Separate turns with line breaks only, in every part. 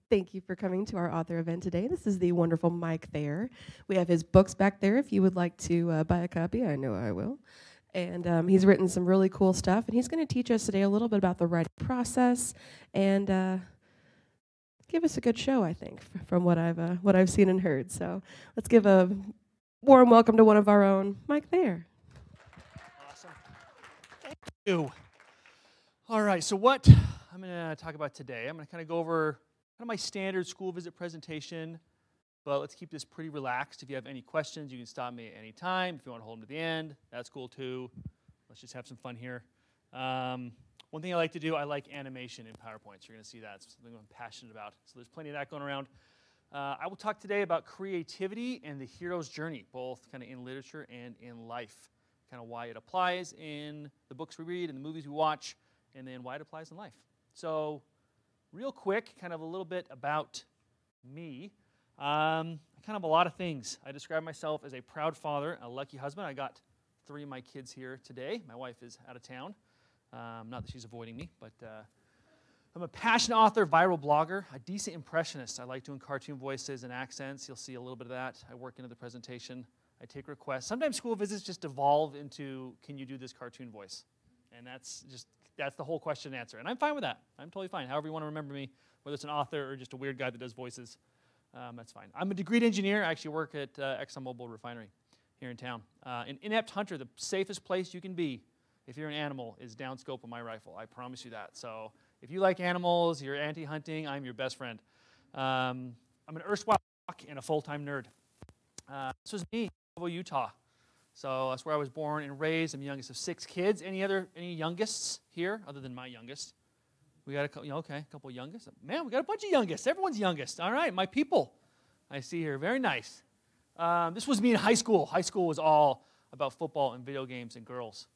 Thank you for coming to our author event today. This is the wonderful Mike Thayer. We have his books back there if you would like to buy a copy. I know I will. And he's written some really cool stuff, and he's going to teach us today a little bit about the writing process and give us a good show, I think, from what I've seen and heard. So let's give a warm welcome to one of our own, Mike Thayer.
Awesome. Thank you. All right, so what I'm going to talk about today, I'm going to kind of go over kind of my standard school visit presentation, but let's keep this pretty relaxed. If you have any questions, you can stop me at any time. If you want to hold them to the end, that's cool too. Let's just have some fun here. One thing I like to do, I like animation in PowerPoints. You're going to see that. It's something I'm passionate about. So there's plenty of that going around. I will talk today about creativity and the hero's journey, both kind of in literature and in life, kind of why it applies in the books we read and the movies we watch, and then why it applies in life. So real quick, kind of a little bit about me. Kind of a lot of things. I describe myself as a proud father, a lucky husband. I got 3 of my kids here today. My wife is out of town. Not that she's avoiding me, but I'm a passionate author, viral blogger, a decent impressionist. I like doing cartoon voices and accents. You'll see a little bit of that. I work into the presentation. I take requests. Sometimes school visits just evolve into, can you do this cartoon voice? And that's the whole question and answer. And I'm fine with that. I'm totally fine. However you want to remember me, whether it's an author or just a weird guy that does voices, that's fine. I'm a degreed engineer. I actually work at ExxonMobil refinery here in town. An inept hunter, the safest place you can be if you're an animal is down scope of my rifle. I promise you that. So if you like animals, you're anti-hunting, I'm your best friend. I'm an erstwhile jock and a full-time nerd. This was me in Provo, Utah. So that's where I was born and raised. I'm the youngest of 6 kids. Any youngest here other than my youngest? We got a couple youngest. Man, we got a bunch of youngest. Everyone's youngest. All right, my people. I see here. Very nice. This was me in high school. High school was all about football and video games and girls.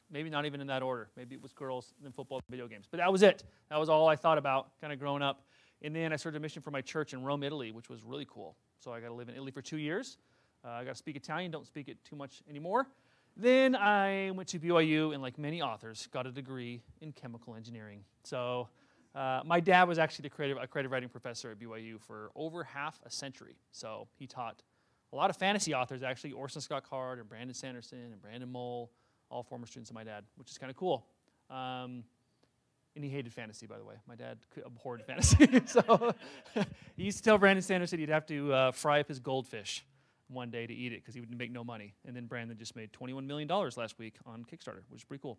Maybe not even in that order. Maybe it was girls and then football and video games. But that was it. That was all I thought about kind of growing up. And then I started a mission for my church in Rome, Italy, which was really cool. So I got to live in Italy for 2 years. I got to speak Italian. Don't speak it too much anymore. Then I went to BYU and, like many authors, got a degree in chemical engineering. So my dad was actually a creative writing professor at BYU for over half a century. So he taught a lot of fantasy authors, actually, Orson Scott Card and Brandon Sanderson and Brandon Mull, all former students of my dad, which is kind of cool. And he hated fantasy, by the way. My dad abhorred fantasy. So he used to tell Brandon Sanderson he'd have to fry up his goldfish one day to eat it because he would make no money. And then Brandon just made $21 million last week on Kickstarter, which is pretty cool.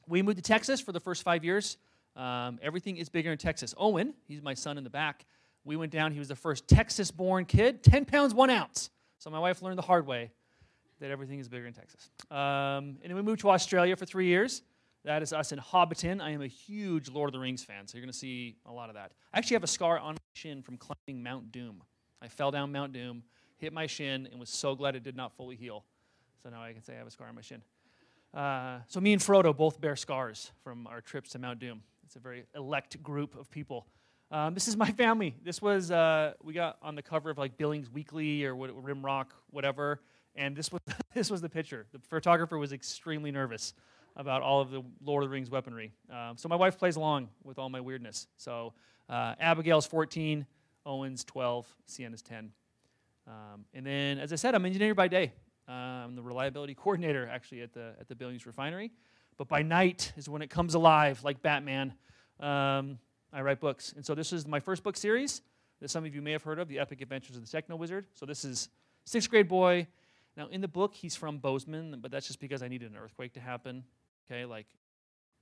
We moved to Texas for the first 5 years. Everything is bigger in Texas. Owen, he's my son in the back. We went down. He was the first Texas-born kid, 10 pounds, 1 ounce. So my wife learned the hard way that everything is bigger in Texas. And then we moved to Australia for 3 years. That is us in Hobbiton. I am a huge Lord of the Rings fan, so you're going to see a lot of that. I actually have a scar on my shin from climbing Mount Doom. I fell down Mount Doom, hit my shin, and was so glad it did not fully heal. So now I can say I have a scar on my shin. So me and Frodo both bear scars from our trips to Mount Doom. It's a very elect group of people. This is my family. This was, we got on the cover of like Billings Weekly or Rimrock, whatever, and this was the picture. The photographer was extremely nervous about all of the Lord of the Rings weaponry. So my wife plays along with all my weirdness. So Abigail's 14, Owen's 12, Sienna's 10. And then, as I said, I'm an engineer by day. I'm the reliability coordinator, actually, at the Billings refinery. But by night is when it comes alive, like Batman. I write books. And so this is my first book series that some of you may have heard of, The Epic Adventures of the Technowizard. So this is 6th grade boy. Now, in the book, he's from Bozeman, but that's just because I needed an earthquake to happen. Okay, like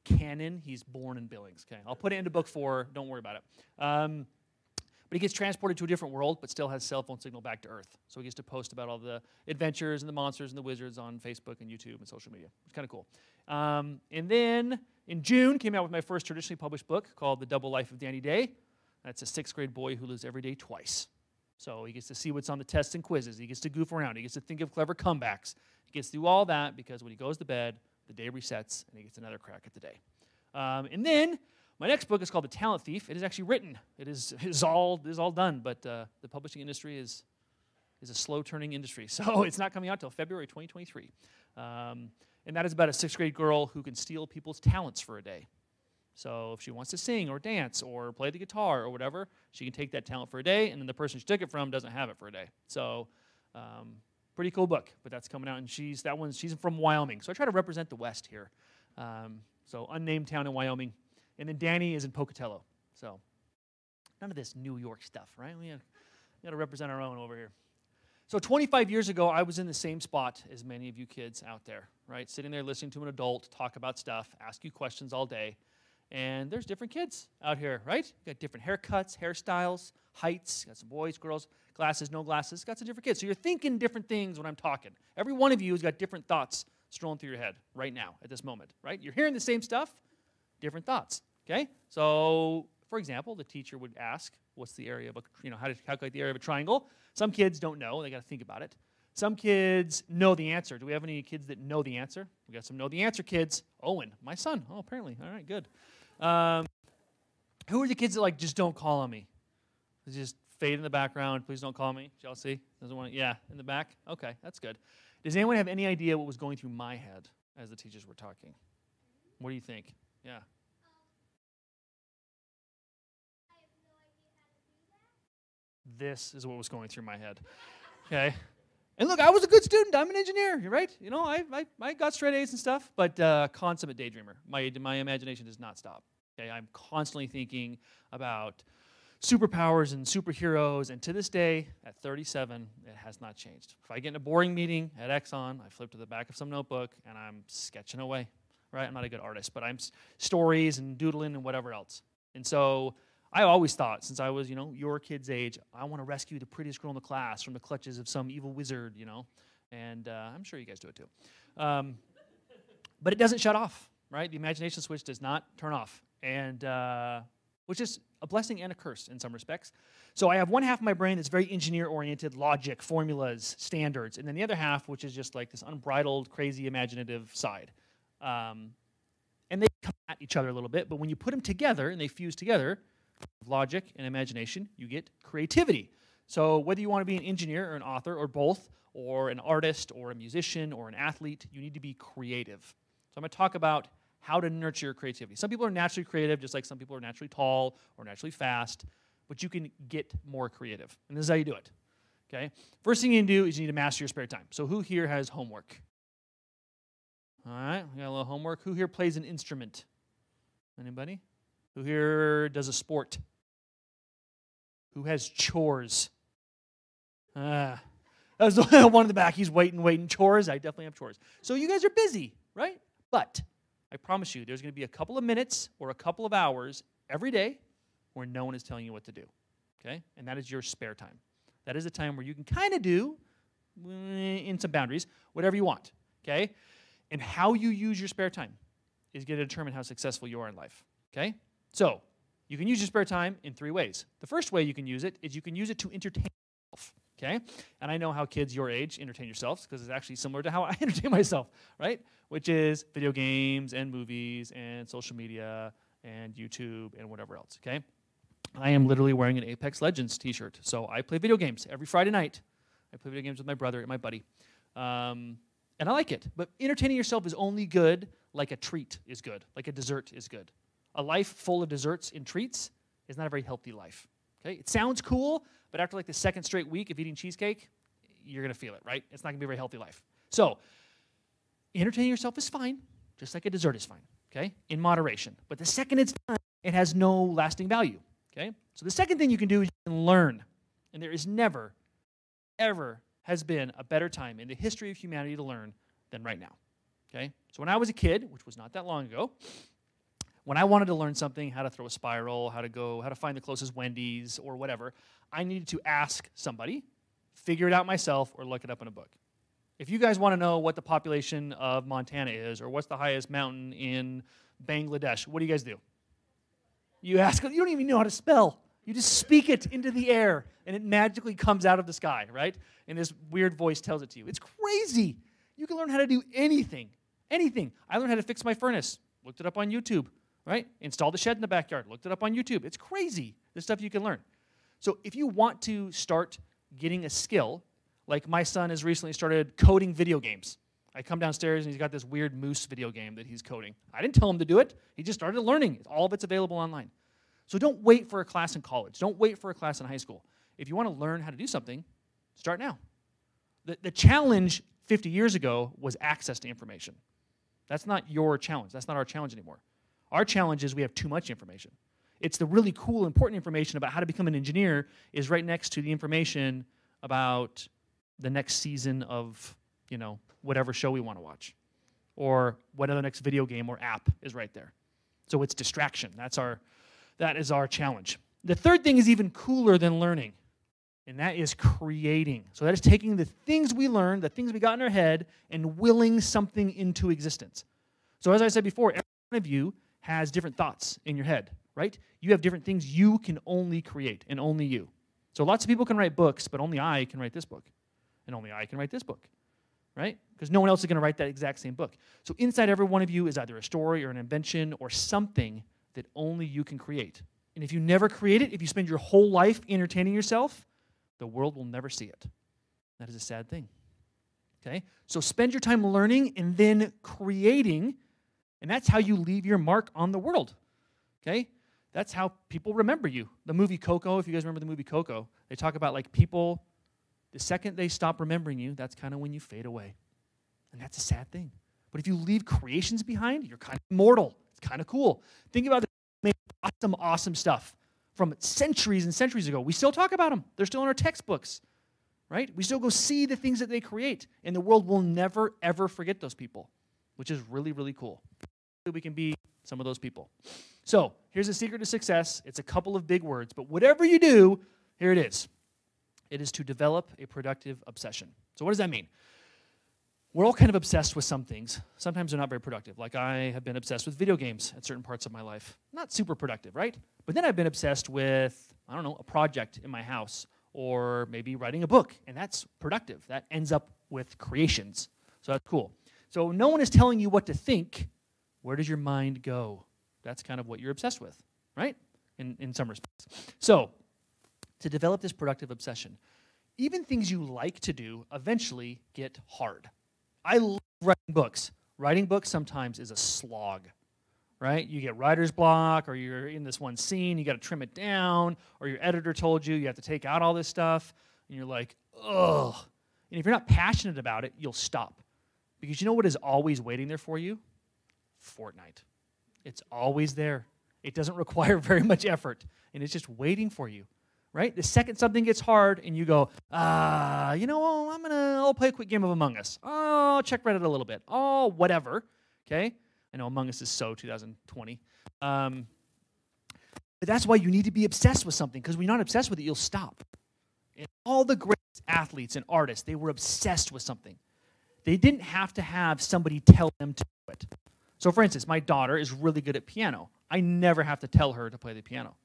canon, he's born in Billings. Okay, I'll put it into book 4. Don't worry about it. But he gets transported to a different world, but still has cell phone signal back to Earth. So he gets to post about all the adventures and the monsters and the wizards on Facebook and YouTube and social media. It's kind of cool. And then in June, came out with my first traditionally published book called The Double Life of Danny Day. That's a 6th grade boy who lives every day twice. So he gets to see what's on the tests and quizzes. He gets to goof around. He gets to think of clever comebacks. He gets to do all that because when he goes to bed, the day resets and he gets another crack at the day. And then my next book is called The Talent Thief. It is actually written. It is all done, but the publishing industry is a slow-turning industry. So it's not coming out until February 2023. And that is about a 6th grade girl who can steal people's talents for a day. So if she wants to sing or dance or play the guitar or whatever, she can take that talent for a day, and then the person she took it from doesn't have it for a day. So pretty cool book, but that's coming out, and she's from Wyoming. So I try to represent the West here. So unnamed town in Wyoming. And then Danny is in Pocatello. So none of this New York stuff, right? We got to represent our own over here. So 25 years ago, I was in the same spot as many of you kids out there, right? Sitting there listening to an adult talk about stuff, ask you questions all day. And there's different kids out here, right? You got different haircuts, hairstyles, heights. Got some boys, girls, glasses, no glasses. Got some different kids. So you're thinking different things when I'm talking. Every one of you has got different thoughts strolling through your head right now at this moment, right? You're hearing the same stuff, different thoughts, okay? So, for example, the teacher would ask, what's the area of how to calculate the area of a triangle? Some kids don't know. They got to think about it. Some kids know the answer. Do we have any kids that know the answer? We got some know the answer kids. Owen, my son. Oh, apparently. All right, good. Who are the kids that just don't call on me? Just fade in the background. Please don't call me. Chelsea doesn't want to. Yeah, in the back. Okay, that's good. Does anyone have any idea what was going through my head as the teachers were talking? What do you think? Yeah.
I have no idea how to do that.
This is what was going through my head. Okay. And look, I was a good student. I'm an engineer, right? I got straight A's and stuff, but consummate daydreamer. My imagination does not stop. Okay, I'm constantly thinking about superpowers and superheroes, and to this day, at 37, it has not changed. If I get in a boring meeting at Exxon, I flip to the back of some notebook, and I'm sketching away, right? I'm not a good artist, but I'm stories and doodling and whatever else. And so I always thought, since I was, your kid's age, I want to rescue the prettiest girl in the class from the clutches of some evil wizard, and I'm sure you guys do it too. But it doesn't shut off, right? The imagination switch does not turn off, and which is a blessing and a curse in some respects. So I have one half of my brain that's very engineer-oriented, logic, formulas, standards, and then the other half, which is just like this unbridled, crazy, imaginative side. And they come at each other a little bit, but when you put them together and they fuse together, logic and imagination, you get creativity. So whether you want to be an engineer or an author or both, or an artist or a musician or an athlete, you need to be creative. So I'm going to talk about how to nurture your creativity. Some people are naturally creative, just like some people are naturally tall or naturally fast, but you can get more creative. And this is how you do it. Okay? First thing you need to do is you need to master your spare time. So who here has homework? All right, we got a little homework. Who here plays an instrument? Anybody? Who here does a sport? Who has chores? That was the one in the back. He's waiting. Chores? I definitely have chores. So you guys are busy, right? But I promise you, there's going to be a couple of minutes or a couple of hours every day where no one is telling you what to do, okay? And that is your spare time. That is a time where you can kind of do, in some boundaries, whatever you want, okay? And how you use your spare time is going to determine how successful you are in life, okay? So you can use your spare time in 3 ways. The first way you can use it is you can use it to entertain yourself, okay? And I know how kids your age entertain yourselves because it's actually similar to how I entertain myself, right? Which is video games and movies and social media and YouTube and whatever else, okay? I am literally wearing an Apex Legends t-shirt. So I play video games every Friday night. I play video games with my brother and my buddy. And I like it. But entertaining yourself is only good like a treat is good, like a dessert is good. A life full of desserts and treats is not a very healthy life. Okay? It sounds cool, but after like the second straight week of eating cheesecake, you're going to feel it, right? It's not going to be a very healthy life. So entertaining yourself is fine, just like a dessert is fine, okay? In moderation. But the second it's done, it has no lasting value, okay? So the second thing you can do is you can learn. And there is never, ever has been a better time in the history of humanity to learn than right now, okay? So when I was a kid, which was not that long ago, when I wanted to learn something, how to throw a spiral, how to find the closest Wendy's or whatever, I needed to ask somebody, figure it out myself, or look it up in a book. If you guys want to know what the population of Montana is or what's the highest mountain in Bangladesh, what do you guys do? You ask, you don't even know how to spell. You just speak it into the air, and it magically comes out of the sky, right? And this weird voice tells it to you. It's crazy. You can learn how to do anything, anything. I learned how to fix my furnace, looked it up on YouTube, right? Installed a shed in the backyard, looked it up on YouTube. It's crazy, the stuff you can learn. So if you want to start getting a skill, like my son has recently started coding video games. I come downstairs and he's got this weird moose video game that he's coding. I didn't tell him to do it. He just started learning. All of it's available online. So don't wait for a class in college. Don't wait for a class in high school. If you want to learn how to do something, start now. The challenge 50 years ago was access to information. That's not your challenge. That's not our challenge anymore. Our challenge is we have too much information. It's the really cool, important information about how to become an engineer is right next to the information about the next season of, whatever show we want to watch, or whatever the next video game or app is right there. So it's distraction. That is our challenge. The third thing is even cooler than learning, and that is creating. So that is taking the things we learned, the things we got in our head, and willing something into existence. So as I said before, every one of you has different thoughts in your head, right? You have different things you can only create, and only you. So lots of people can write books, but only I can write this book, and only I can write this book, right? Because no one else is going to write that exact same book. So inside every one of you is either a story or an invention or something that only you can create. And if you never create it, if you spend your whole life entertaining yourself, the world will never see it. That is a sad thing. Okay? So spend your time learning and then creating, and that's how you leave your mark on the world. Okay? That's how people remember you. The movie Coco, if you guys remember the movie Coco, they talk about like people, the second they stop remembering you, that's kind of when you fade away. And that's a sad thing. But if you leave creations behind, you're kind of immortal. It's kind of cool. Think about the awesome stuff from centuries and centuries ago. We still talk about them. They're still in our textbooks, right? We still go see the things that they create, and the world will never, ever forget those people, which is really, really cool. We can be some of those people. So here's the secret to success. It's a couple of big words, but whatever you do, here it is. It is to develop a productive obsession. So what does that mean? We're all kind of obsessed with some things. Sometimes they're not very productive. Like I have been obsessed with video games at certain parts of my life. Not super productive, right? But then I've been obsessed with, a project in my house or maybe writing a book, and that's productive. That ends up with creations. So that's cool. So no one is telling you what to think. Where does your mind go? That's kind of what you're obsessed with, right? In some respects. So to develop this productive obsession, even things you like to do eventually get hard. I love writing books. Writing books sometimes is a slog, right? You get writer's block, or you're in this one scene, you got to trim it down, or your editor told you have to take out all this stuff, and you're like, ugh. And if you're not passionate about it, you'll stop. Because you know what is always waiting there for you? Fortnite. It's always there. It doesn't require very much effort, and it's just waiting for you. Right? The second something gets hard and you go, I'll play a quick game of Among Us. Oh, I'll check Reddit a little bit. Oh, whatever. Okay? I know Among Us is so 2020. But that's why you need to be obsessed with something, because when you're not obsessed with it, you'll stop. And all the great athletes and artists, they were obsessed with something. They didn't have to have somebody tell them to do it. So for instance, my daughter is really good at piano. I never have to tell her to play the piano.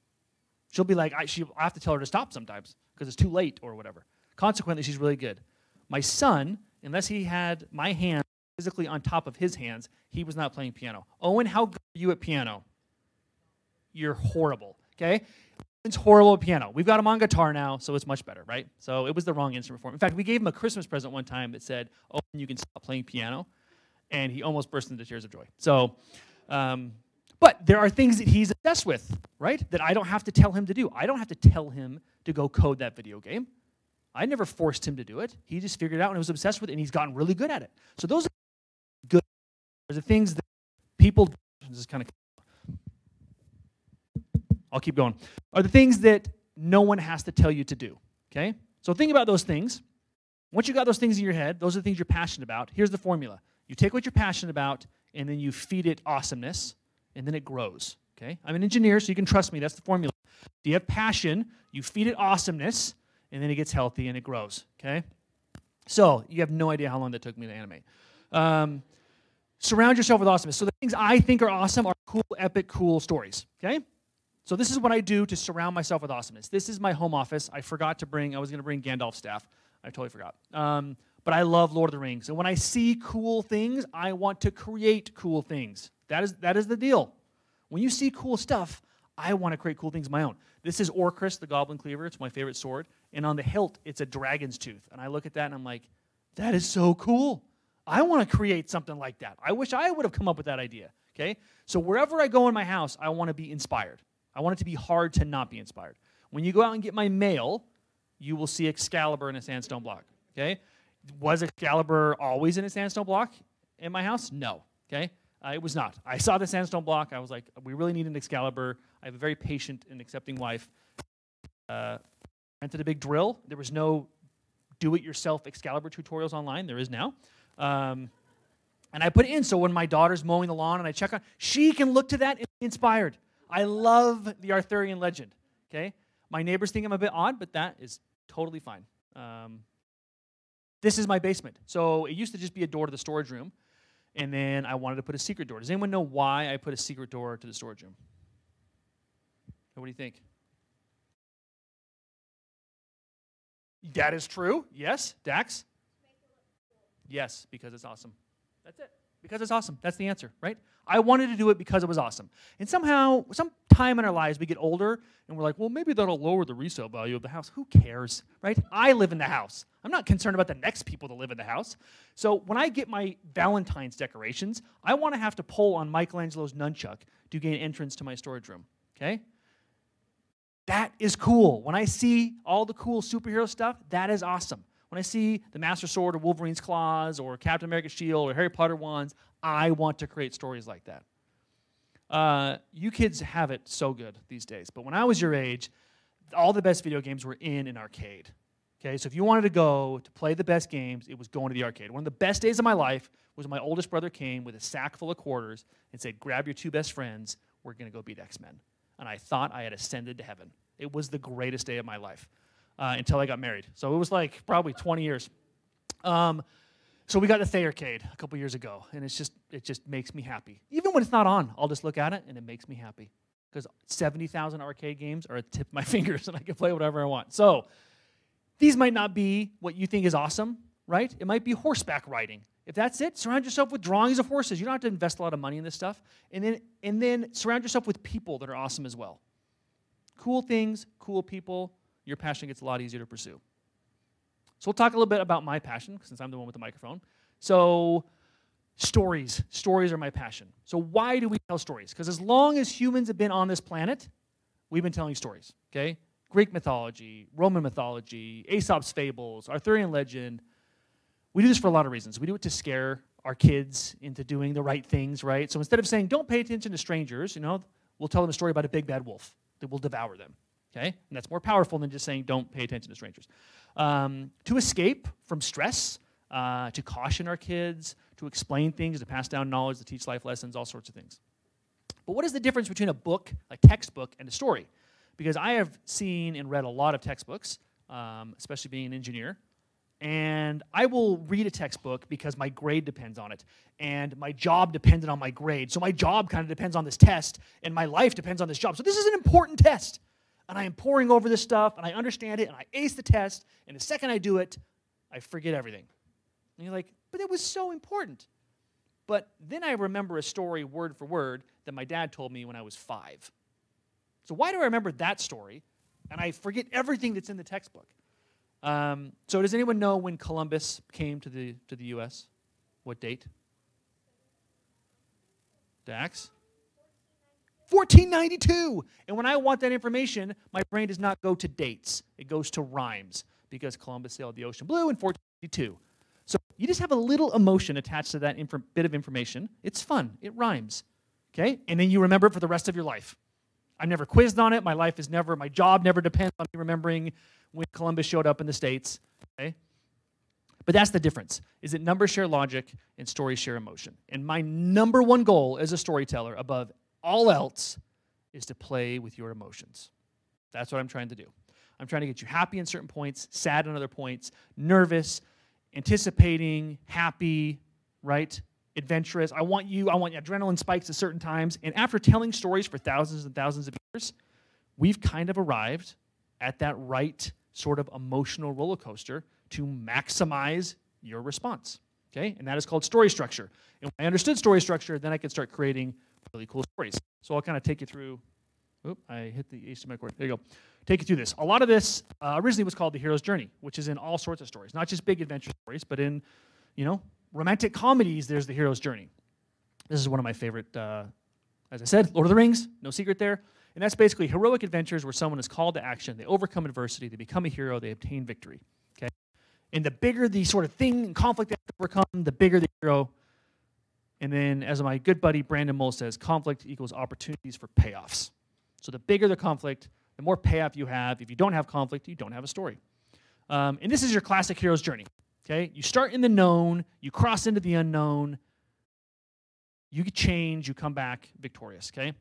She'll be like, I have to tell her to stop sometimes because it's too late or whatever. Consequently, she's really good. My son, unless he had my hand physically on top of his hands, he was not playing piano. Owen, how good are you at piano? You're horrible, okay? Owen's horrible at piano. We've got him on guitar now, so it's much better, right? So it was the wrong instrument for him. In fact, we gave him a Christmas present one time that said, Owen, you can stop playing piano. And he almost burst into tears of joy. So, but there are things that he's obsessed with, right, that I don't have to tell him to do. I don't have to tell him to go code that video game. I never forced him to do it. He just figured it out and was obsessed with it, and he's gotten really good at it. So those are good. There's the things that people do. This is kind of, I'll keep going, are the things that no one has to tell you to do, okay? So think about those things. Once you got those things in your head, those are the things you're passionate about. Here's the formula. You take what you're passionate about, and then you feed it awesomeness, and then it grows, okay? I'm an engineer, so you can trust me. That's the formula. Do you have passion? You feed it awesomeness, and then it gets healthy, and it grows, okay? So you have no idea how long that took me to animate. Surround yourself with awesomeness. So the things I think are awesome are cool, epic, cool stories, okay? So this is what I do to surround myself with awesomeness. This is my home office. I forgot to bring, I was going to bring Gandalf's staff. I totally forgot. But I love Lord of the Rings. And when I see cool things, I want to create cool things. That is the deal. When you see cool stuff, I want to create cool things of my own. This is Orcris, the Goblin Cleaver. It's my favorite sword. And on the hilt, it's a dragon's tooth. And I look at that and I'm like, that is so cool. I want to create something like that. I wish I would have come up with that idea, okay? So wherever I go in my house, I want to be inspired. I want it to be hard to not be inspired. When you go out and get my mail, you will see Excalibur in a sandstone block, okay? Was Excalibur always in a sandstone block in my house? No, okay? It was not. I saw the sandstone block. I was like, we really need an Excalibur. I have a very patient and accepting wife. Rented a big drill. There was no do-it-yourself Excalibur tutorials online. There is now. And I put it in so when my daughter's mowing the lawn and I check on, she can look to that and be inspired. I love the Arthurian legend, okay? My neighbors think I'm a bit odd, but that is totally fine. This is my basement. So it used to just be a door to the storage room, and then I wanted to put a secret door. Does anyone know why I put a secret door to the storage room? What do you think? That is true. Yes. Dax? Yes, because it's awesome. That's it. Because it's awesome. That's the answer, right? I wanted to do it because it was awesome. And somehow, some time in our lives, we get older, and we're like, well, maybe that'll lower the resale value of the house. Who cares, right? I live in the house. I'm not concerned about the next people that live in the house. So when I get my Valentine's decorations, I want to have to pull on Michelangelo's nunchuck to gain entrance to my storage room, okay? That is cool. When I see all the cool superhero stuff, that is awesome. When I see the Master Sword or Wolverine's claws or Captain America's shield or Harry Potter wands, I want to create stories like that. You kids have it so good these days. But when I was your age, all the best video games were in an arcade. Okay, so if you wanted to go to play the best games, it was going to the arcade. One of the best days of my life was when my oldest brother came with a sack full of quarters and said, grab your two best friends, we're going to go beat X-Men. And I thought I had ascended to heaven. It was the greatest day of my life. Until I got married. So it was like probably 20 years. So we got the Thayercade a couple years ago, and it just makes me happy. Even when it's not on, I'll just look at it, and it makes me happy. Because 70,000 arcade games are at the tip of my fingers, and I can play whatever I want. So these might not be what you think is awesome, right? It might be horseback riding. If that's it, surround yourself with drawings of horses. You don't have to invest a lot of money in this stuff. And then surround yourself with people that are awesome as well. Cool things, cool people. Your passion gets a lot easier to pursue. So we'll talk a little bit about my passion, since I'm the one with the microphone. So stories. Stories are my passion. So why do we tell stories? Because as long as humans have been on this planet, we've been telling stories, okay? Greek mythology, Roman mythology, Aesop's fables, Arthurian legend. We do this for a lot of reasons. We do it to scare our kids into doing the right things, right? So instead of saying, don't pay attention to strangers, we'll tell them a story about a big bad wolf that will devour them. Okay? And that's more powerful than just saying don't pay attention to strangers. To escape from stress, to caution our kids, to explain things, to pass down knowledge, to teach life lessons, all sorts of things. But what is the difference between a book, a textbook, and a story? Because I have seen and read a lot of textbooks, especially being an engineer, and I will read a textbook because my grade depends on it, and my job depended on my grade. So my job kind of depends on this test, and my life depends on this job. So this is an important test. And I am poring over this stuff, and I understand it, and I ace the test, and the second I do it, I forget everything. And you're like, but it was so important. But then I remember a story word for word that my dad told me when I was 5. So why do I remember that story, and I forget everything that's in the textbook? So does anyone know when Columbus came to the U.S.? What date? Dax? 1492. And when I want that information, my brain does not go to dates. It goes to rhymes because Columbus sailed the ocean blue in 1492. So you just have a little emotion attached to that bit of information. It's fun. It rhymes. Okay? And then you remember it for the rest of your life. I've never quizzed on it. My job never depends on me remembering when Columbus showed up in the States. Okay? But that's the difference, is that numbers share logic and stories share emotion. And my number one goal as a storyteller above all else is to play with your emotions. That's what I'm trying to do. I'm trying to get you happy in certain points, sad on other points, nervous, anticipating, happy, right? Adventurous. I want adrenaline spikes at certain times. And after telling stories for thousands and thousands of years, we've kind of arrived at that right sort of emotional roller coaster to maximize your response. Okay? And that is called story structure. And when I understood story structure, then I could start creating really cool stories. So I'll kind of take you through. Oop, I hit the HDMI cord. There you go. Take you through this. A lot of this originally was called The Hero's Journey, which is in all sorts of stories, not just big adventure stories, but in, romantic comedies, there's the hero's journey. This is one of my favorite, as I said, Lord of the Rings, no secret there. And that's basically heroic adventures where someone is called to action, they overcome adversity, they become a hero, they obtain victory. Okay? And the bigger the sort of thing and conflict they have to overcome, the bigger the hero. And then, as my good buddy Brandon Mull says, conflict equals opportunities for payoffs. So the bigger the conflict, the more payoff you have. If you don't have conflict, you don't have a story. And this is your classic hero's journey. Okay? You start in the known, you cross into the unknown, you change, you come back victorious. Okay?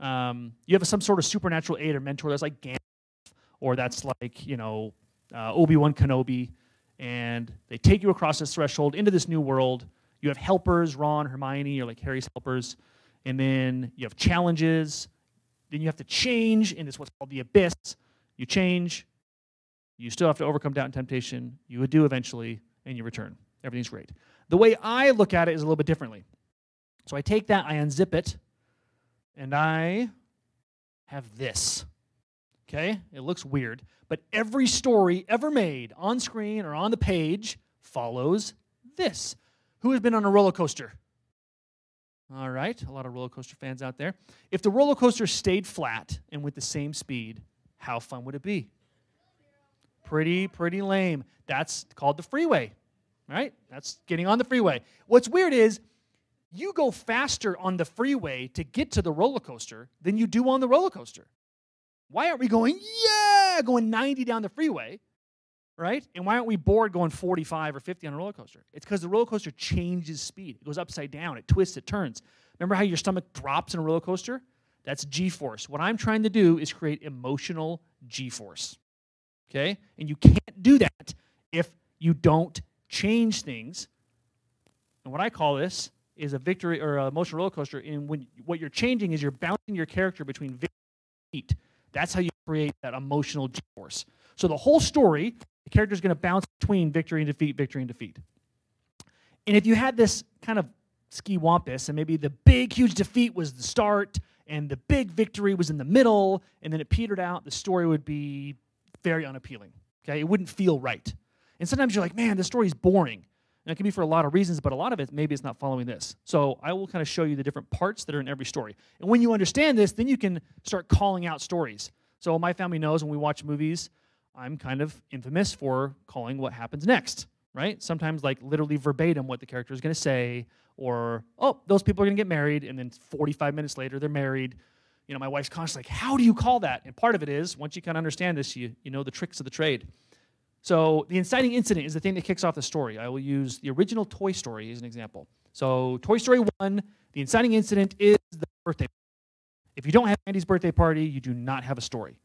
You have some sort of supernatural aid or mentor that's like Gandalf, or that's like, Obi-Wan Kenobi, and they take you across this threshold into this new world. You have helpers, Ron, Hermione, or like Harry's helpers, and then you have challenges. Then you have to change in this what's called the abyss. You change, you still have to overcome doubt and temptation. You would do eventually, and you return. Everything's great. The way I look at it is a little bit differently. So I take that, I unzip it, and I have this. Okay? It looks weird, but every story ever made on screen or on the page follows this. Who has been on a roller coaster? All right, a lot of roller coaster fans out there. If the roller coaster stayed flat and with the same speed, how fun would it be? Pretty lame. That's called the freeway, right? That's getting on the freeway. What's weird is you go faster on the freeway to get to the roller coaster than you do on the roller coaster. Why aren't we going 90 down the freeway? Right? And why aren't we bored going 45 or 50 on a roller coaster? It's because the roller coaster changes speed. It goes upside down. It twists. It turns. Remember how your stomach drops in a roller coaster? That's G-force. What I'm trying to do is create emotional G-force. Okay? And you can't do that if you don't change things. And what I call this is a victory or an emotional roller coaster. And what you're changing is you're bouncing your character between victory and defeat. That's how you create that emotional G-force. So the whole story, the character is going to bounce between victory and defeat, victory and defeat. And if you had this kind of ski-wampus, and maybe the big, huge defeat was the start, and the big victory was in the middle, and then it petered out, the story would be very unappealing. Okay? It wouldn't feel right. And sometimes you're like, man, this story's boring. And it can be for a lot of reasons, but a lot of it, maybe it's not following this. So I will kind of show you the different parts that are in every story. And when you understand this, then you can start calling out stories. So my family knows when we watch movies, I'm kind of infamous for calling what happens next, right? Sometimes like literally verbatim what the character is going to say, or, oh, those people are going to get married, and then 45 minutes later they're married. My wife's constantly like, how do you call that? And part of it is, once you kind of understand this, you know the tricks of the trade. So the inciting incident is the thing that kicks off the story. I will use the original Toy Story as an example. So Toy Story 1, the inciting incident is the birthday party. If you don't have Andy's birthday party, you do not have a story.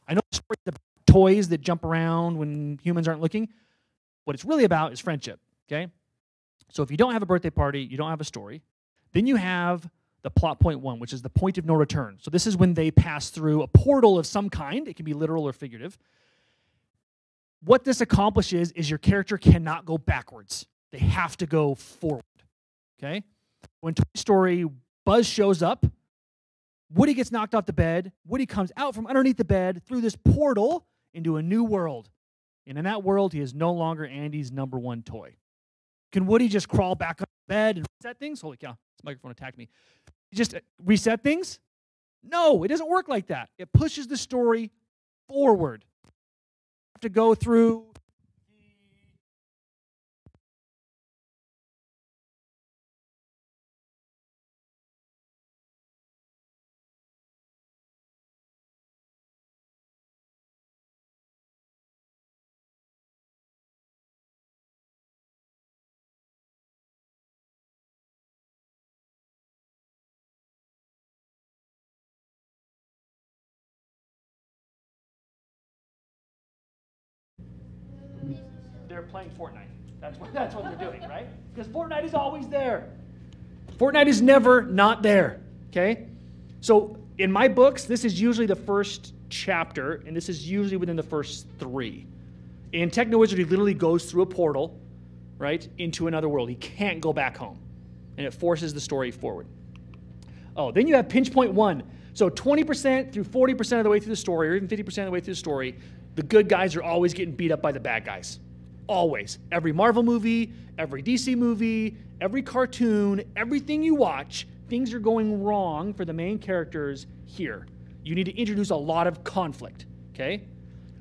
I know the story is about toys that jump around when humans aren't looking. What it's really about is friendship, okay? So if you don't have a birthday party, you don't have a story. Then you have the plot point 1, which is the point of no return. So this is when they pass through a portal of some kind. It can be literal or figurative. What this accomplishes is your character cannot go backwards. They have to go forward, okay? When Toy Story, Buzz shows up, Woody gets knocked off the bed. Woody comes out from underneath the bed through this portal into a new world. And in that world, he is no longer Andy's #1 toy. Can Woody just crawl back on the bed and reset things? Holy cow, this microphone attacked me. Just reset things? No, it doesn't work like that. It pushes the story forward. You have to go through they're playing Fortnite. That's what they're doing, right? Because Fortnite is always there. Fortnite is never not there, okay? So in my books, this is usually the first chapter, and this is usually within the first 3. In Technowizard, he literally goes through a portal, right, into another world. He can't go back home, and it forces the story forward. Oh, then you have pinch point 1. So 20% through 40% of the way through the story, or even 50% of the way through the story, the good guys are always getting beat up by the bad guys. Always. Every Marvel movie, every DC movie, every cartoon, everything you watch, things are going wrong for the main characters here. You need to introduce a lot of conflict, okay?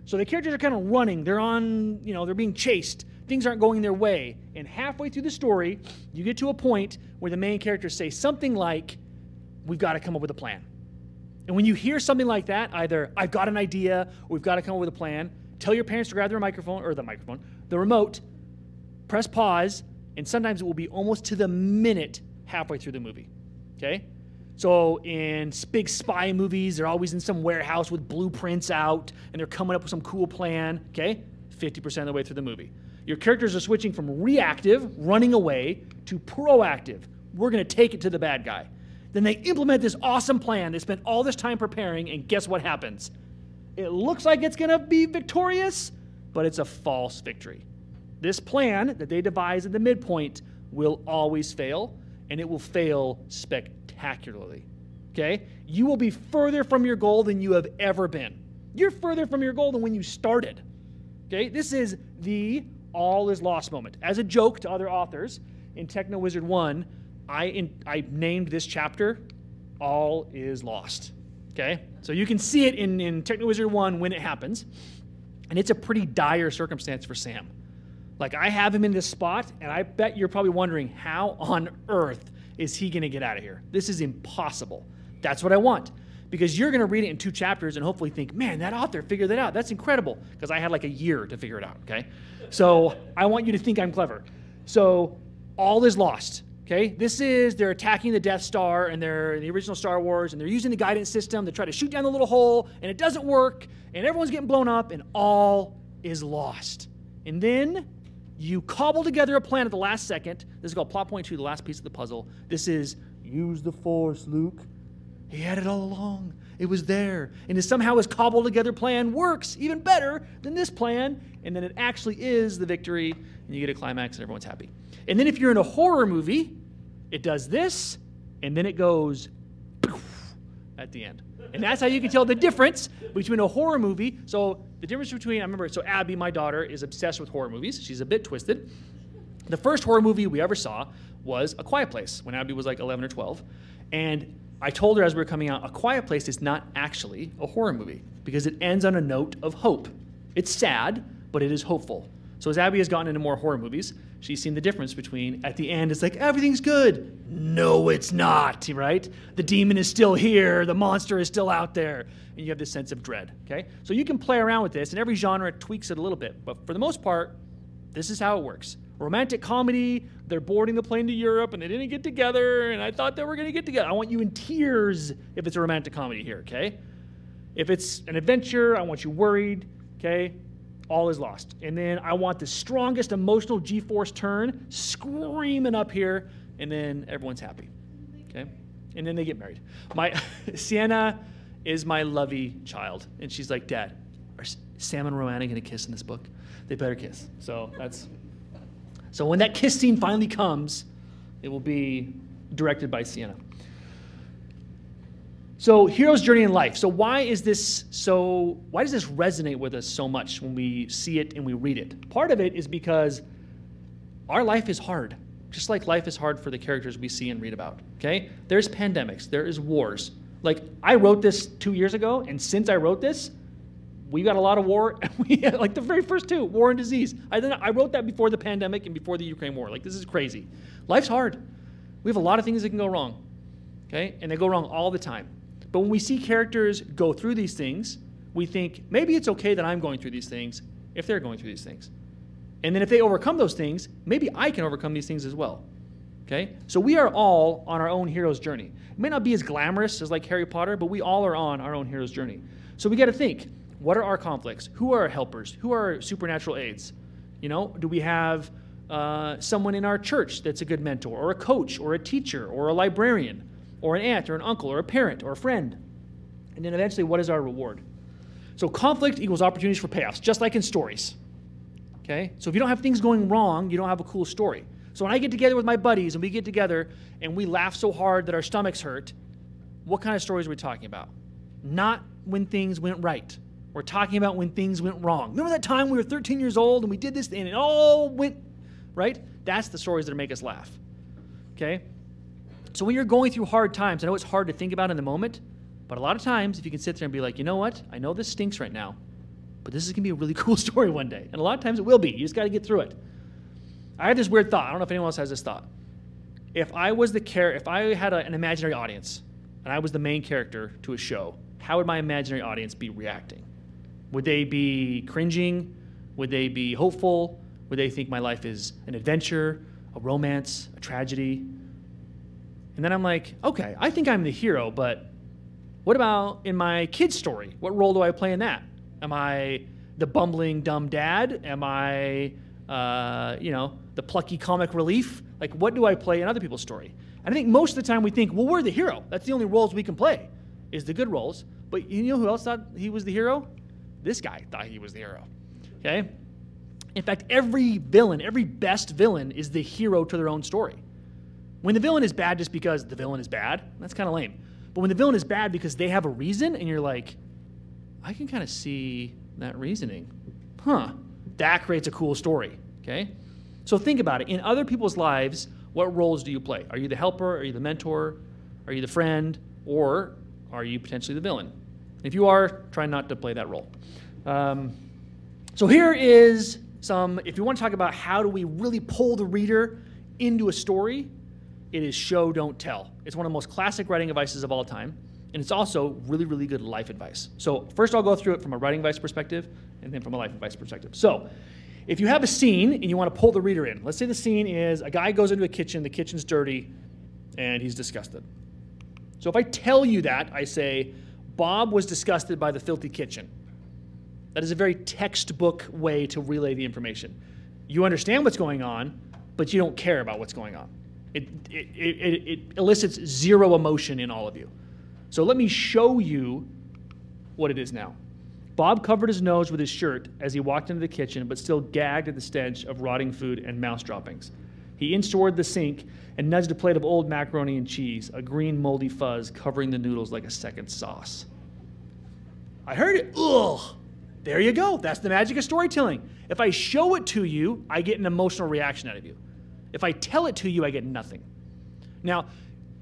So the characters are kind of running. They're on, they're being chased. Things aren't going their way. And halfway through the story, you get to a point where the main characters say something like, we've got to come up with a plan. And when you hear something like that, either I've got an idea, or we've got to come up with a plan, tell your parents to grab the remote, press pause, and sometimes it will be almost to the minute halfway through the movie, okay? So in big spy movies, they're always in some warehouse with blueprints out, and they're coming up with some cool plan, okay? 50% of the way through the movie. Your characters are switching from reactive, running away, to proactive. We're going to take it to the bad guy. Then they implement this awesome plan. They spent all this time preparing, and guess what happens? It looks like it's going to be victorious, but it's a false victory. This plan that they devise at the midpoint will always fail, and it will fail spectacularly, okay? You will be further from your goal than you have ever been. You're further from your goal than when you started, okay? This is the all is lost moment. As a joke to other authors, in Technowizard 1, I named this chapter All is Lost, okay? So you can see it in Technowizard 1 when it happens, and it's a pretty dire circumstance for Sam. Like, I have him in this spot, and I bet you're probably wondering, how on earth is he going to get out of here? This is impossible. That's what I want, because you're going to read it in 2 chapters and hopefully think, man, that author figured that out. That's incredible, because I had like a year to figure it out, okay? So I want you to think I'm clever. So all is lost. Okay, they're attacking the Death Star, and they're in the original Star Wars, and they're using the guidance system to try to shoot down the little hole, and it doesn't work, and everyone's getting blown up, and all is lost. And then you cobble together a plan at the last second. This is called plot point 2, the last piece of the puzzle. This is, use the Force, Luke. He had it all along. It was there. And somehow his cobbled together plan works even better than this plan, and then it actually is the victory, and you get a climax, and everyone's happy. And then if you're in a horror movie, it does this, and then it goes poof at the end. And that's how you can tell the difference between a horror movie. So the difference between, Abby, my daughter, is obsessed with horror movies. She's a bit twisted. The first horror movie we ever saw was A Quiet Place, when Abby was like 11 or 12. And I told her as we were coming out, A Quiet Place is not actually a horror movie, because it ends on a note of hope. It's sad, but it is hopeful. So as Abby has gotten into more horror movies, she's seen the difference between, at the end, it's like, everything's good. No, it's not, right? The demon is still here. The monster is still out there. And you have this sense of dread, okay? So you can play around with this, and every genre tweaks it a little bit. But for the most part, this is how it works. Romantic comedy, they're boarding the plane to Europe, and they didn't get together, and I thought they were going to get together. I want you in tears if it's a romantic comedy here, okay? If it's an adventure, I want you worried, okay? All is lost. And then I want the strongest emotional G-force turn, screaming up here, and then everyone's happy, okay? And then they get married. Sienna is my lovey child, and she's like, Dad, are Sam and Roanna going to kiss in this book? They better kiss. So when that kiss scene finally comes, it will be directed by Sienna. So hero's journey in life. So why does this resonate with us so much when we see it and we read it? Part of it is because our life is hard, just like life is hard for the characters we see and read about, okay? There's pandemics, there is wars. Like, I wrote this 2 years ago, and since I wrote this, we got a lot of war, and we had, like, the very first 2, war and disease. I wrote that before the pandemic and before the Ukraine war. Like, this is crazy. Life's hard. We have a lot of things that can go wrong, okay? And they go wrong all the time. But when we see characters go through these things, we think, maybe it's okay that I'm going through these things if they're going through these things. And then if they overcome those things, maybe I can overcome these things as well, okay? So we are all on our own hero's journey. It may not be as glamorous as like Harry Potter, but we all are on our own hero's journey. So we got to think, what are our conflicts? Who are our helpers? Who are our supernatural aids? Do we have someone in our church that's a good mentor, or a coach, or a teacher, or a librarian, or an aunt, or an uncle, or a parent, or a friend? And then eventually, what is our reward? So conflict equals opportunities for payoffs, just like in stories, okay? So if you don't have things going wrong, you don't have a cool story. So when I get together with my buddies, and we get together, and we laugh so hard that our stomachs hurt, what kind of stories are we talking about? Not when things went right, We're talking about when things went wrong. Remember that time we were 13 years old and we did this and it all went, right? That's the stories that make us laugh, okay? So when you're going through hard times, I know it's hard to think about in the moment, but a lot of times if you can sit there and be like, you know what? I know this stinks right now, but this is going to be a really cool story one day. And a lot of times it will be. You just got to get through it. I had this weird thought. I don't know if anyone else has this thought. If I had an imaginary audience and I was the main character to a show, how would my imaginary audience be reacting? Would they be cringing? Would they be hopeful? Would they think my life is an adventure, a romance, a tragedy? And then I'm like, okay, I think I'm the hero, but what about in my kid's story? What role do I play in that? Am I the bumbling, dumb dad? Am I, the plucky comic relief? Like, what do I play in other people's story? And I think most of the time we think, well, we're the hero. That's the only roles we can play, is the good roles. But you know who else thought he was the hero? This guy thought he was the hero, okay? In fact, every villain, every best villain is the hero to their own story. When the villain is bad just because the villain is bad, that's kind of lame. But when the villain is bad because they have a reason and you're like, I can kind of see that reasoning. That creates a cool story, okay? So think about it. In other people's lives, what roles do you play? Are you the helper? Are you the mentor? Are you the friend? Or are you potentially the villain? If you are, try not to play that role. So here is if you want to talk about how do we really pull the reader into a story, it is show, don't tell. It's one of the most classic writing advices of all time, and it's also really, really good life advice. So first I'll go through it from a writing advice perspective, and then from a life advice perspective. So if you have a scene and you want to pull the reader in, let's say the scene is a guy goes into a kitchen, the kitchen's dirty, and he's disgusted. So if I tell you that, I say, Bob was disgusted by the filthy kitchen. That is a very textbook way to relay the information. You understand what's going on, but you don't care about what's going on. It elicits zero emotion in all of you. So let me show you what it is now. Bob covered his nose with his shirt as he walked into the kitchen, but still gagged at the stench of rotting food and mouse droppings. He inched toward the sink and nudged a plate of old macaroni and cheese, a green moldy fuzz covering the noodles like a second sauce. I heard it. Ugh. There you go. That's the magic of storytelling. If I show it to you, I get an emotional reaction out of you. If I tell it to you, I get nothing. Now,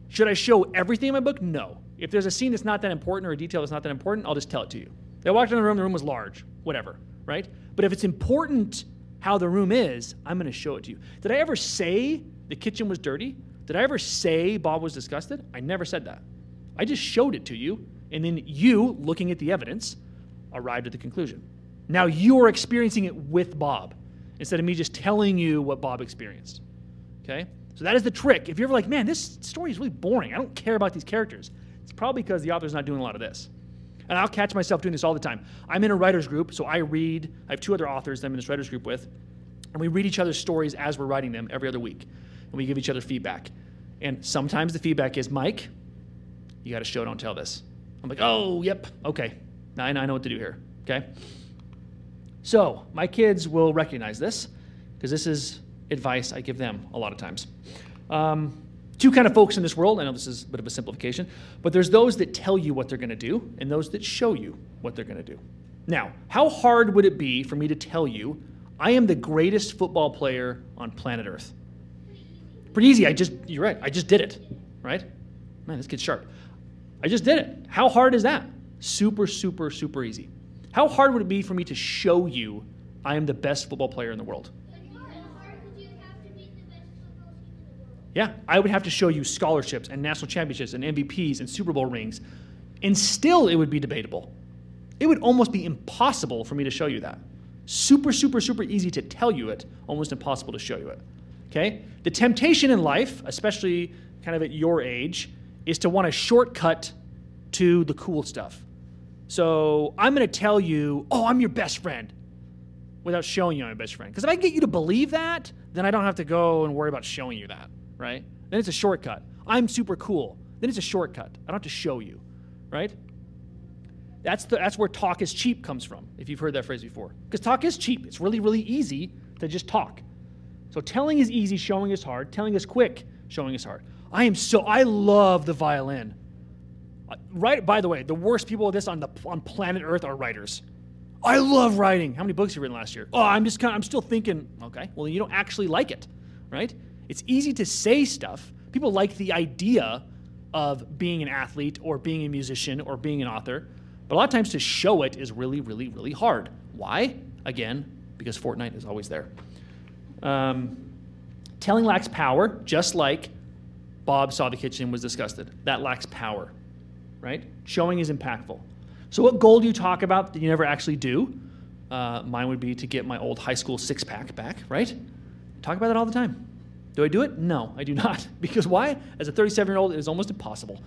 should I show everything in my book? No. If there's a scene that's not that important or a detail that's not that important, I'll just tell it to you. I walked in the room was large, whatever, right? But if it's important how the room is, I'm going to show it to you. Did I ever say the kitchen was dirty? Did I ever say Bob was disgusted? I never said that. I just showed it to you, and then you, looking at the evidence, arrived at the conclusion. Now you're experiencing it with Bob instead of me just telling you what Bob experienced, okay? So that is the trick. If you're ever like, man, this story is really boring. I don't care about these characters. It's probably because the author's not doing a lot of this. And I'll catch myself doing this all the time. I'm in a writer's group, so I have 2 other authors that I'm in this writer's group with, and we read each other's stories as we're writing them every other week, and we give each other feedback. And sometimes the feedback is, Mike, you got to show, don't tell this. I'm like, oh, yep, okay. Now I know what to do here, okay? So my kids will recognize this because this is advice I give them a lot of times. 2 kind of folks in this world. I know this is a bit of a simplification, but there's those that tell you what they're going to do and those that show you what they're going to do. Now, how hard would it be for me to tell you I am the greatest football player on planet Earth? Pretty easy. You're right. I just did it, right? Man, this kid's sharp. I just did it. How hard is that? Super, super, super easy. How hard would it be for me to show you I am the best football player in the world? Yeah, I would have to show you scholarships and national championships and MVPs and Super Bowl rings, and still it would be debatable. It would almost be impossible for me to show you that. Super, super, super easy to tell you it, almost impossible to show you it, okay? The temptation in life, especially kind of at your age, is to want a shortcut to the cool stuff. So I'm going to tell you, oh, I'm your best friend, without showing you I'm your best friend. Because if I can get you to believe that, then I don't have to go and worry about showing you that, right? Then it's a shortcut. I'm super cool. Then it's a shortcut. I don't have to show you, right? That's where talk is cheap comes from, if you've heard that phrase before. Because talk is cheap. It's really, really easy to just talk. So telling is easy, showing is hard. Telling is quick, showing is hard. I love the violin. Right, by the way, the worst people of this on planet Earth are writers. I love writing. How many books have you written last year? Oh, I'm still thinking. Okay, well, you don't actually like it, right? It's easy to say stuff. People like the idea of being an athlete or being a musician or being an author, but a lot of times to show it is really, really, really hard. Why? Again, because Fortnite is always there. Telling lacks power, just like Bob saw the kitchen and was disgusted. That lacks power, right? Showing is impactful. So what goal do you talk about that you never actually do? Mine would be to get my old high school six-pack back, right? Talk about that all the time. Do I do it? No, I do not. Because why? As a 37-year-old, it is almost impossible.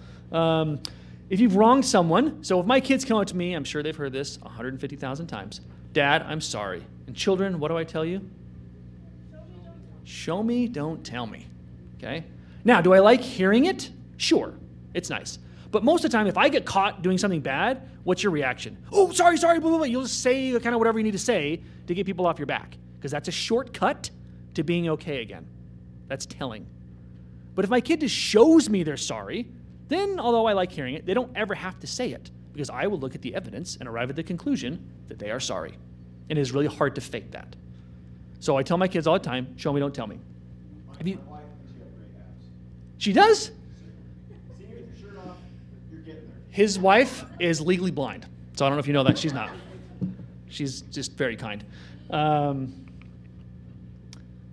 If you've wronged someone, so if my kids come up to me, I'm sure they've heard this 150,000 times. Dad, I'm sorry. And children, what do I tell you? Show me, don't tell me. Okay? Now, do I like hearing it? Sure, it's nice. But most of the time, if I get caught doing something bad, what's your reaction? Oh, sorry, blah, blah, blah. You'll just say kind of whatever you need to say to get people off your back. Because that's a shortcut to being okay again. That's telling. But if my kid just shows me they're sorry, then, although I like hearing it, they don't ever have to say it. Because I will look at the evidence and arrive at the conclusion that they are sorry. And it is really hard to fake that. So I tell my kids all the time, show me, don't tell me.
My wife thinks you have great abs.
She does?
See you with your shirt off, you're getting there.
His wife is legally blind. So I don't know if you know that. She's not. She's just very kind.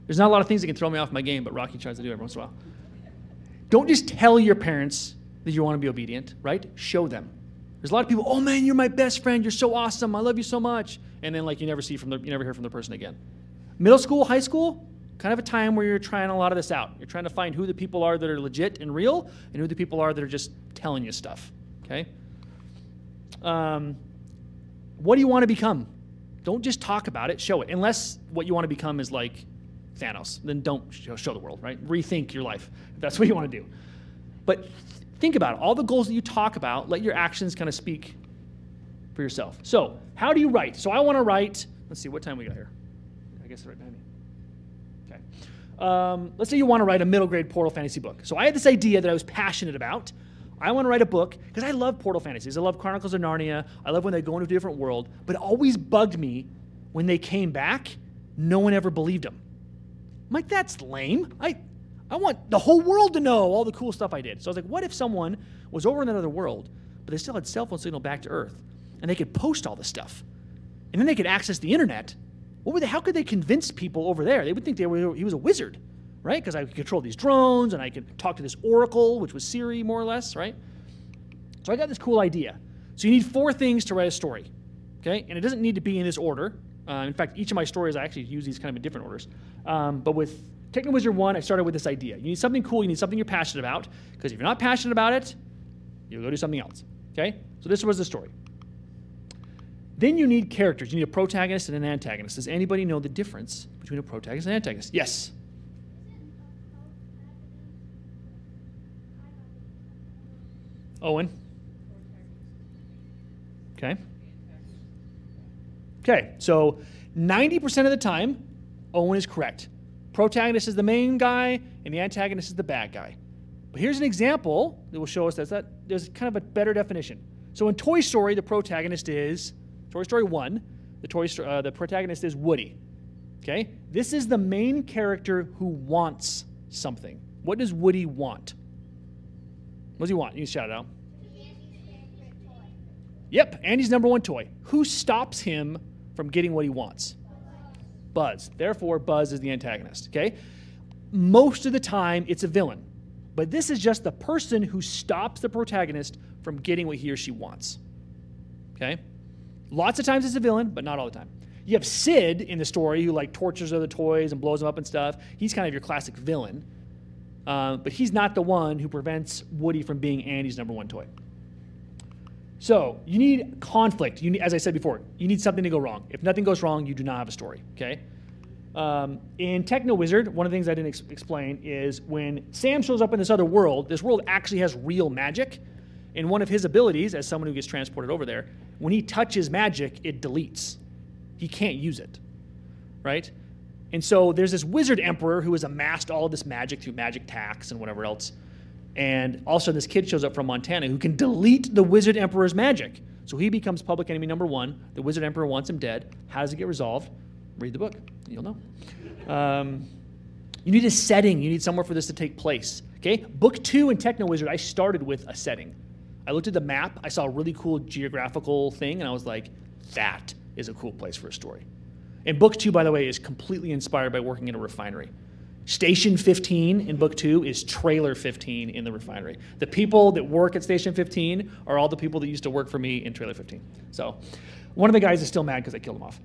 There's not a lot of things that can throw me off my game, but Rocky tries to do it every once in a while. Don't just tell your parents that you want to be obedient, right? Show them. There's a lot of people, oh man, you're my best friend. You're so awesome. I love you so much. And then you never hear from the person again. Middle school, high school, kind of a time where you're trying a lot of this out. You're trying to find who the people are that are legit and real and who the people are that are just telling you stuff, okay? What do you want to become? Don't just talk about it, show it. Unless what you want to become is like Thanos, then don't show the world, right? Rethink your life if that's what you want to do. But think about it. All the goals that you talk about, let your actions kind of speak for yourself. So how do you write? So I want to write, let's see, what time we got here? I guess it's right behind me. Okay. Let's say you want to write a middle grade Portal Fantasy book. So I had this idea that I was passionate about. I want to write a book because I love Portal Fantasies. I love Chronicles of Narnia. I love when they go into a different world. But it always bugged me when they came back, no one ever believed them. I'm like, that's lame. I want the whole world to know all the cool stuff I did. So I was like, what if someone was over in another world, but they still had cell phone signal back to Earth, and they could post all this stuff, and then they could access the internet? How could they convince people over there? They would think he was a wizard, right? Because I could control these drones, and I could talk to this oracle, which was Siri, more or less, right? So I got this cool idea. So you need 4 things to write a story, okay? And it doesn't need to be in this order. In fact, each of my stories, I actually use these kind of in different orders. But with Technowizard 1, I started with this idea. You need something cool. You need something you're passionate about. Because if you're not passionate about it, you'll go do something else, okay? So this was the story. Then you need characters. You need a protagonist and an antagonist. Does anybody know the difference between a protagonist and an antagonist? Yes? Owen? Okay. Okay, so 90% of the time, Owen is correct. Protagonist is the main guy, and the antagonist is the bad guy. But here's an example that will show us that there's kind of a better definition. So in Toy Story, the protagonist is, Toy Story 1, the protagonist is Woody. Okay? This is the main character who wants something. What does Woody want? What does he want? You can shout it out. Yep, Andy's #1 toy. Who stops him from getting what he wants? Buzz. Therefore, Buzz is the antagonist, okay? Most of the time, it's a villain. But this is just the person who stops the protagonist from getting what he or she wants, okay? Lots of times it's a villain, but not all the time. You have Sid in the story who tortures other toys and blows them up and stuff. He's kind of your classic villain. But he's not the one who prevents Woody from being Andy's #1 toy. So you need conflict. As I said before, you need something to go wrong. If nothing goes wrong, you do not have a story, okay? In Technowizard, one of the things I didn't explain is when Sam shows up in this other world, this world actually has real magic. And one of his abilities, as someone who gets transported over there, when he touches magic, it deletes. He can't use it, right? And so there's this wizard emperor who has amassed all of this magic through magic tax and whatever else. And all of a sudden this kid shows up from Montana who can delete the wizard emperor's magic. So he becomes public enemy number 1. The Wizard Emperor wants him dead. How does it get resolved? Read the book. You'll know. You need a setting. You need somewhere for this to take place. Okay? Book 2 in Technowizard, I started with a setting. I looked at the map. I saw a really cool geographical thing, and I was like, that is a cool place for a story. And book 2, by the way, is completely inspired by working in a refinery. Station 15 in book 2 is trailer 15 in the refinery. The people that work at Station 15 are all the people that used to work for me in trailer 15. So one of the guys is still mad because I killed him off.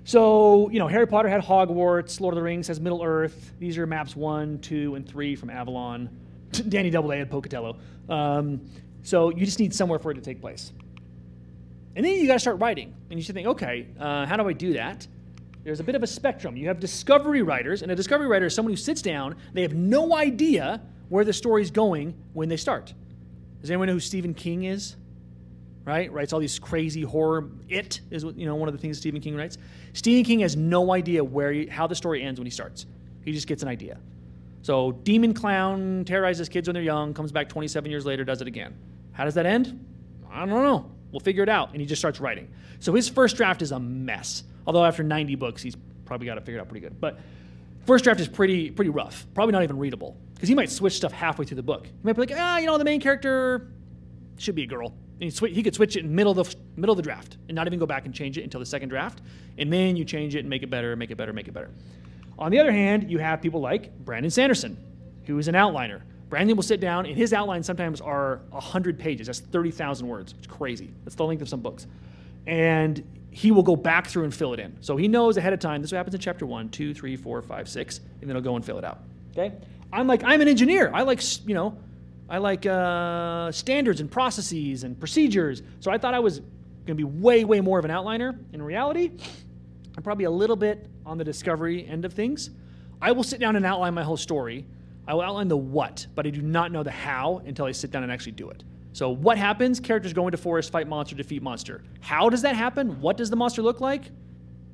So, you know, Harry Potter had Hogwarts, Lord of the Rings has Middle-earth. These are maps 1, 2, and 3 from Avalon. Danny Doubleday had Pocatello. So you just need somewhere for it to take place. And then you got to start writing. And you should think, okay, how do I do that? There's a bit of a spectrum. You have discovery writers, and a discovery writer is someone who sits down, they have no idea where the story's going when they start. Does anyone know who Stephen King is? Right? Writes all these crazy horror. It is, you know, one of the things Stephen King writes. Stephen King has no idea how the story ends when he starts. He just gets an idea. So demon clown terrorizes kids when they're young, comes back 27 years later, does it again. How does that end? I don't know. We'll figure it out. And he just starts writing. So his first draft is a mess. Although after 90 books, he's probably got it figured out pretty good. But first draft is pretty rough. Probably not even readable. Because he might switch stuff halfway through the book. He might be like, you know, the main character should be a girl. And he could switch it in middle of the draft and not even go back and change it until the second draft. And then you change it and make it better, make it better, make it better. On the other hand, you have people like Brandon Sanderson, who is an outliner. Brandon will sit down, and his outlines sometimes are 100 pages. That's 30,000 words. It's crazy. That's the length of some books. And he will go back through and fill it in. So he knows ahead of time, this is what happens in chapter 1, 2, 3, 4, 5, 6, and then he'll go and fill it out. Okay? I'm an engineer. I like standards and processes and procedures. So I thought I was going to be way more of an outliner. In reality, I'm probably a little bit on the discovery end of things. I will sit down and outline my whole story. I will outline the what, but I do not know the how until I sit down and actually do it. So what happens? Characters go into forest, fight monster, defeat monster. How does that happen? What does the monster look like?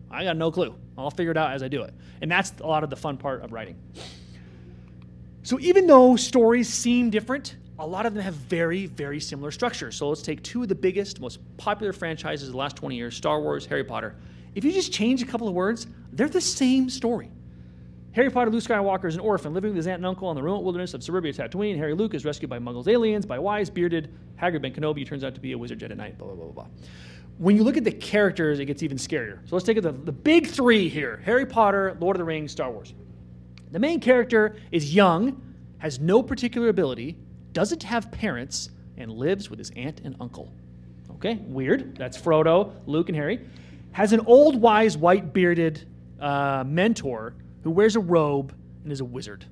I got no clue. I'll figure it out as I do it. And that's a lot of the fun part of writing. So even though stories seem different, a lot of them have very similar structures. So let's take 2 of the biggest, most popular franchises of the last 20 years, Star Wars, Harry Potter. If you just change a couple of words, they're the same story. Harry Potter, Luke Skywalker is an orphan living with his aunt and uncle in the remote wilderness of suburbia Tatooine. Harry Luke is rescued by Muggles aliens, by wise, bearded, haggard Ben Kenobi, who turns out to be a wizard Jedi Knight, blah, blah, blah, blah. When you look at the characters, it gets even scarier. So let's take the big 3 here. Harry Potter, Lord of the Rings, Star Wars. The main character is young, has no particular ability, doesn't have parents, and lives with his aunt and uncle. Okay, weird. That's Frodo, Luke, and Harry. Has an old, wise, white-bearded mentor who wears a robe and is a wizard.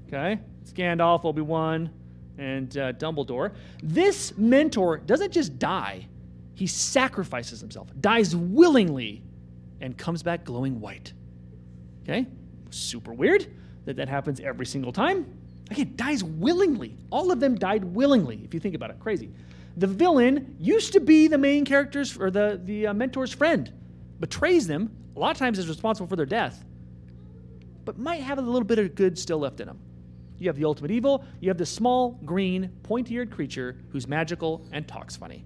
Okay? It's Gandalf, Obi-Wan, and Dumbledore. This mentor doesn't just die. He sacrifices himself, dies willingly, and comes back glowing white. Okay? Super weird that happens every single time. Again, dies willingly. All of them died willingly, if you think about it. Crazy. The villain used to be the main character's or the mentor's friend, betrays them, a lot of times is responsible for their death, but might have a little bit of good still left in him. You have the ultimate evil. You have the small, green, pointy-eared creature who's magical and talks funny.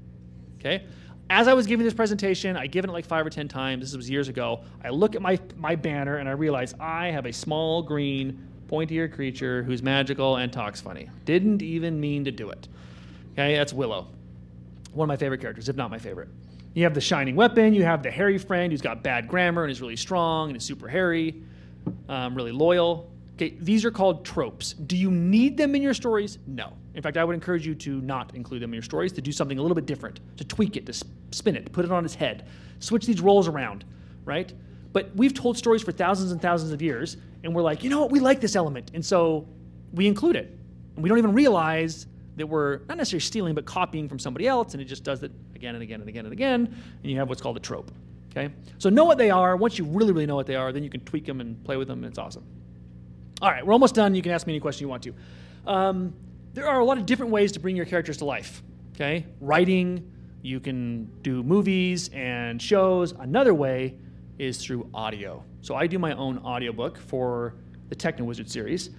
Okay? As I was giving this presentation, I'd given it like 5 or 10 times. This was years ago. I look at my banner and I realize I have a small, green, pointy-eared creature who's magical and talks funny. Didn't even mean to do it. Okay? That's Willow. One of my favorite characters, if not my favorite. You have the shining weapon. You have the hairy friend who's got bad grammar and is really strong and is super hairy. Really loyal. Okay, these are called tropes. Do you need them in your stories? No. In fact, I would encourage you to not include them in your stories, to do something a little bit different, to tweak it, to spin it, put it on its head, switch these roles around, right? But we've told stories for thousands and thousands of years, and we're like, you know what, we like this element, and so we include it. And we don't even realize that we're not necessarily stealing, but copying from somebody else, and it just does it again and again and again and again, and you have what's called a trope. Okay? So know what they are. Once you really know what they are, then you can tweak them and play with them, and it's awesome. All right, we're almost done. You can ask me any question you want to. There are a lot of different ways to bring your characters to life. Okay? Writing, you can do movies and shows. Another way is through audio. So I do my own audiobook for the Technowizard series.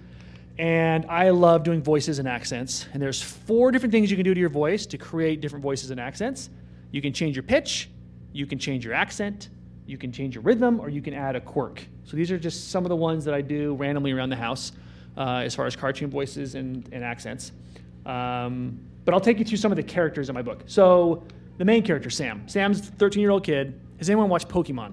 And I love doing voices and accents. And there's 4 different things you can do to your voice to create different voices and accents. You can change your pitch, you can change your accent, you can change your rhythm, or you can add a quirk. So these are just some of the ones that I do randomly around the house as far as cartoon voices and accents. But I'll take you through some of the characters in my book. So the main character, Sam. Sam's a 13-year-old kid. Has anyone watched Pokemon?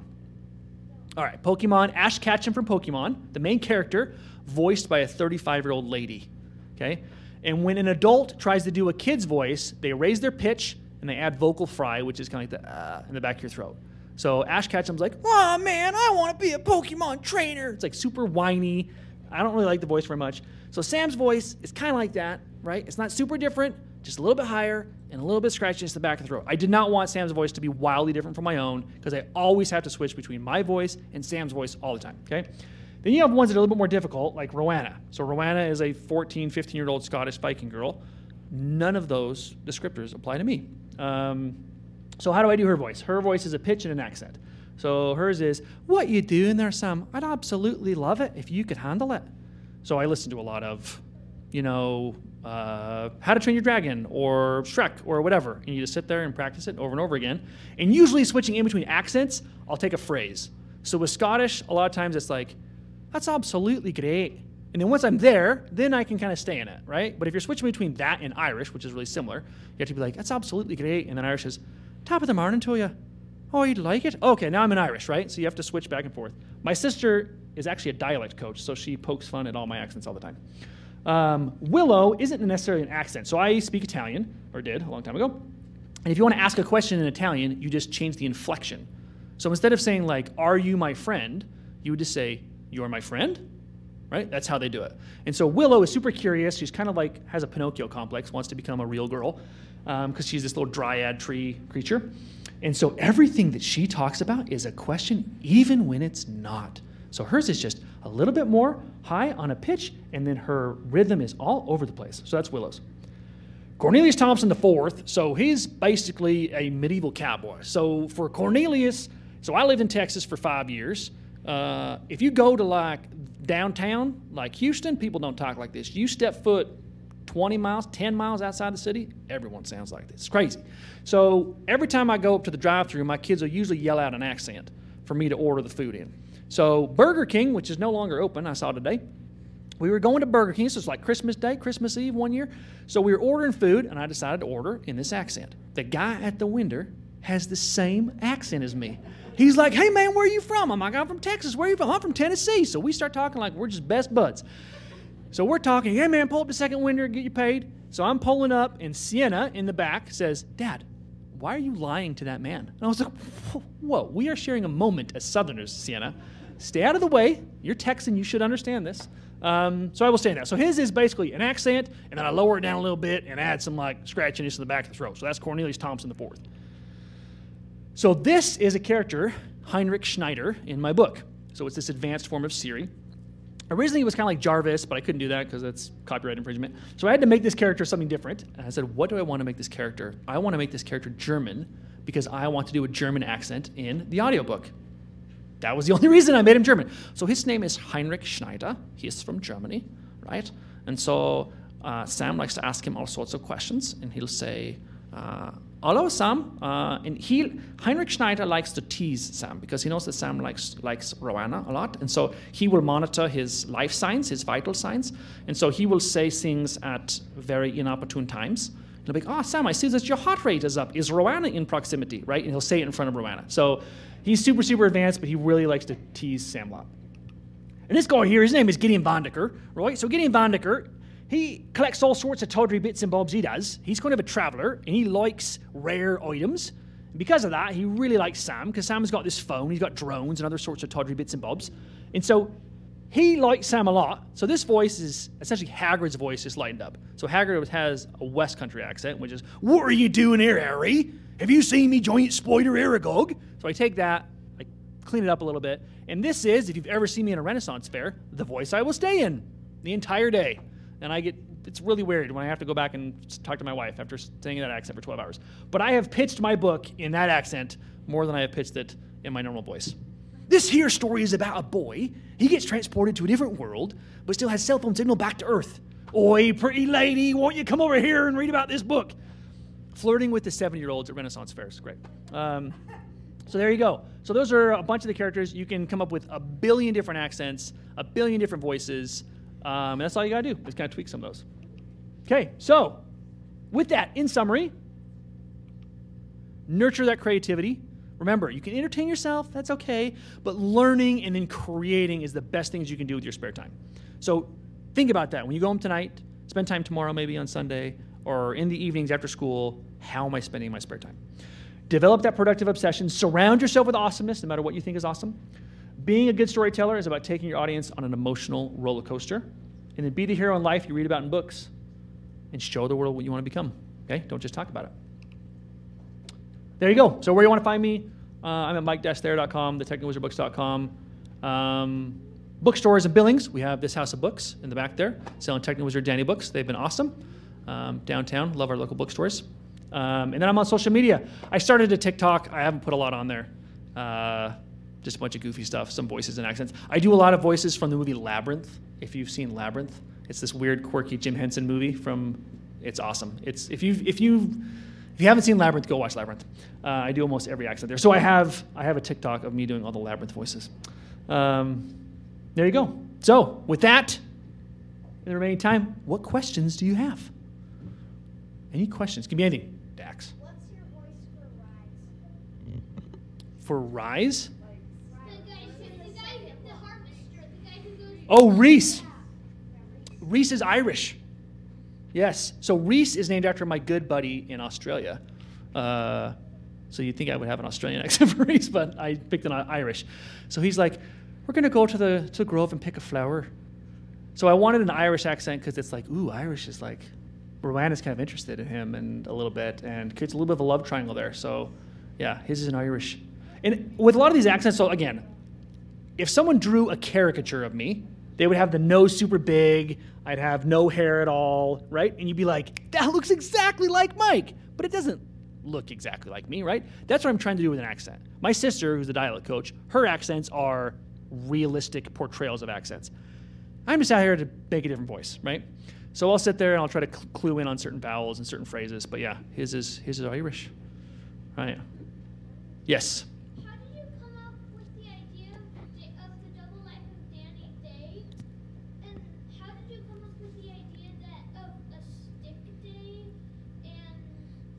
All right, Pokemon, Ash Ketchum from Pokemon, the main character, voiced by a 35-year-old lady, okay? And when an adult tries to do a kid's voice, they raise their pitch and they add vocal fry, which is kind of like the in the back of your throat. So Ash Ketchum's like, oh man, I want to be a Pokemon trainer. It's like super whiny. I don't really like the voice very much. So Sam's voice is kind of like that, right? It's not super different, just a little bit higher and a little bit scratchy in the back of the throat. I did not want Sam's voice to be wildly different from my own because I always have to switch between my voice and Sam's voice all the time, okay? Then you have ones that are a little bit more difficult, like Rowanna. So Rowanna is a 14, 15-year-old Scottish Viking girl. None of those descriptors apply to me. So how do I do her voice? Her voice is a pitch and an accent. So hers is, what you doing there, Sam? I'd absolutely love it if you could handle it. So I listen to a lot of, you know, How to Train Your Dragon or Shrek or whatever. And you just sit there and practice it over and over again. And usually switching in between accents, I'll take a phrase. So with Scottish, a lot of times it's like, that's absolutely great. And then once I'm there, then I can kind of stay in it, right? But if you're switching between that and Irish, which is really similar, you have to be like, that's absolutely great. And then Irish is, top of the morning to you. Oh, you'd like it? Okay, now I'm in Irish, right? So you have to switch back and forth. My sister is actually a dialect coach, so she pokes fun at all my accents all the time. Willow isn't necessarily an accent. So I speak Italian, or did a long time ago. And if you want to ask a question in Italian, you just change the inflection. So instead of saying like, are you my friend? You would just say, you're my friend? Right? That's how they do it. And so Willow is super curious. She's kind of like, has a Pinocchio complex, wants to become a real girl because she's this little dryad tree creature. And so everything that she talks about is a question, even when it's not. So hers is just a little bit more high on a pitch, and then her rhythm is all over the place. So that's Willow's. Cornelius Thompson IV, so he's basically a medieval cowboy. So for Cornelius, so I lived in Texas for 5 years. If you go to like downtown, like Houston, people don't talk like this. You step foot 20 miles, 10 miles outside the city, everyone sounds like this. It's crazy. So every time I go up to the drive-thru, my kids will usually yell out an accent for me to order the food in. So Burger King, which is no longer open, I saw today, we were going to Burger King. This was like Christmas Day, Christmas Eve one year. So we were ordering food, and I decided to order in this accent. The guy at the window has the same accent as me. He's like, hey, man, where are you from? I'm like, I'm from Texas. Where are you from? I'm from Tennessee. So we start talking like we're just best buds. So we're talking, hey, man, pull up the second window and get you paid. So I'm pulling up, and Sienna in the back says, Dad, why are you lying to that man? And I was like, whoa, we are sharing a moment as Southerners, Sienna. Stay out of the way. You're Texan. You should understand this. So I will say that. So his is basically an accent, and then I lower it down a little bit and add some like scratchiness to the back of the throat. So that's Cornelius Thompson IV. So this is a character, Heinrich Schneider, in my book. So it's this advanced form of Siri. Originally, it was kind of like Jarvis, but I couldn't do that because that's copyright infringement. So I had to make this character something different. And I said, what do I want to make this character? I want to make this character German because I want to do a German accent in the audiobook. That was the only reason I made him German. So his name is Heinrich Schneider. He's from Germany, right? And so Sam likes to ask him all sorts of questions, and he'll say, hello, Sam. And Heinrich Schneider likes to tease Sam because he knows that Sam likes Rowanna a lot. And so he will monitor his life signs, his vital signs. And so he will say things at very inopportune times. He'll be like, oh, Sam, I see that your heart rate is up. Is Rowanna in proximity, right? And he'll say it in front of Rowanna. So he's super, super advanced, but he really likes to tease Sam a lot. And this guy here, his name is Gideon Vandeker, right? So Gideon Vandeker, he collects all sorts of tawdry bits and bobs he does. He's kind of a traveler, and he likes rare items. And because of that, he really likes Sam, because Sam's got this phone, he's got drones and other sorts of tawdry bits and bobs. And so he likes Sam a lot. So this voice is, essentially Hagrid's voice is lightened up. So Hagrid has a West Country accent, which is, what are you doing here, Harry? Have you seen me giant spider Aragog? So I take that, I clean it up a little bit. And this is, if you've ever seen me in a Renaissance fair, the voice I will stay in the entire day. And it's really weird when I have to go back and talk to my wife after staying in that accent for 12 hours. But I have pitched my book in that accent more than I have pitched it in my normal voice.
This here story is about a boy. He gets transported to a different world, but still has cell phone signal back to Earth. Oi, pretty lady, won't you come over here and read about this book? Flirting with the 70-year-olds at Renaissance fairs. Great. So there you go. So those are a bunch of the characters. You can come up with a billion different accents, a billion different voices. And that's all you got to do is kind of tweak some of those. Okay, so with that, in summary, nurture that creativity. Remember, you can entertain yourself, that's okay, but learning and then creating is the best things you can do with your spare time. So think about that. When you go home tonight, spend time tomorrow, maybe on Sunday, or in the evenings after school, how am I spending my spare time? Develop that productive obsession. Surround yourself with awesomeness, no matter what you think is awesome. Being a good storyteller is about taking your audience on an emotional roller coaster. And then be the hero in life you read about in books and show the world what you want to become. Okay? Don't just talk about it. There you go. So where you want to find me, I'm at mike-thayer.com, thetechnowizardbooks.com. Bookstores in Billings. We have this house of books in the back there, selling Technowizard Danny books. They've been awesome. Downtown, love our local bookstores. And then I'm on social media. I started a TikTok. I haven't put a lot on there. Just a bunch of goofy stuff, some voices and accents. I do a lot of voices from the movie Labyrinth, if you've seen Labyrinth. It's this weird, quirky Jim Henson movie it's awesome. If you haven't seen Labyrinth, go watch Labyrinth. I do almost every accent there. So I have a TikTok of me doing all the Labyrinth voices. There you go. So with that, in the remaining time, what questions do you have? Any questions? Give me anything, Dax.
What's your voice
For
for Rise?
Rise?
The harvester, the guy who goes.
Oh, Reese. Reese is Irish. Yes. So Reese is named after my good buddy in Australia. So you'd think I would have an Australian accent for Reese, but I picked an Irish. So he's like, we're going to go to the grove and pick a flower. So I wanted an Irish accent because it's like, ooh, Irish is like, Rowanna's kind of interested in him and a little bit, and creates a little bit of a love triangle there. So yeah, his is an Irish. And with a lot of these accents, so again, if someone drew a caricature of me, they would have the nose super big, I'd have no hair at all, right? And you'd be like, that looks exactly like Mike, but it doesn't look exactly like me, right? That's what I'm trying to do with an accent. My sister, who's a dialect coach, her accents are realistic portrayals of accents. I'm just out here to make a different voice, right? So I'll sit there and I'll try to clue in on certain vowels and certain phrases, but yeah, his is Irish, right? Yes?
How did you come up with the idea of the double life of Danny Day? And how did you come up with the idea of a stick day and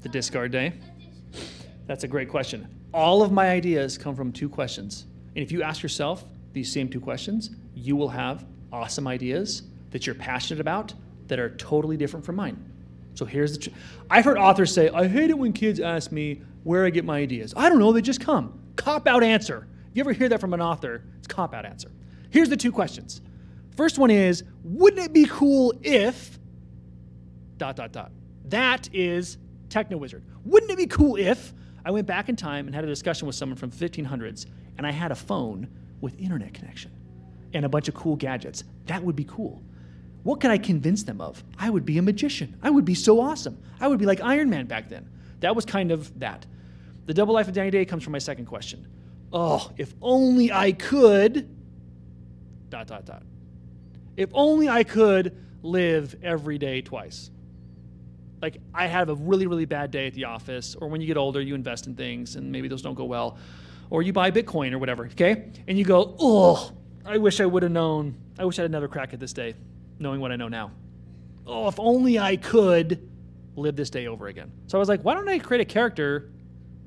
The discard day?
a discard day?
That's a great question. All of my ideas come from two questions. And if you ask yourself these same two questions, you will have awesome ideas that you're passionate about that are totally different from mine. So here's the I've heard authors say, I hate it when kids ask me where I get my ideas. I don't know, they just come. Cop-out answer. If you ever hear that from an author, it's cop-out answer. Here's the two questions. First one is, wouldn't it be cool if... ... That is Technowizard. Wouldn't it be cool if I went back in time and had a discussion with someone from 1500s and I had a phone with internet connection and a bunch of cool gadgets? That would be cool. What could I convince them of? I would be a magician. I would be so awesome. I would be like Iron Man back then. That was kind of that. The double life of Danny Day comes from my second question. Oh, if only I could... ... If only I could live every day twice. Like, I have a really, really bad day at the office, or when you get older, you invest in things, and maybe those don't go well, or you buy Bitcoin or whatever, okay? And you go, oh, I wish I would have known. I wish I had another crack at this day, knowing what I know now. Oh, if only I could live this day over again. So I was like, why don't I create a character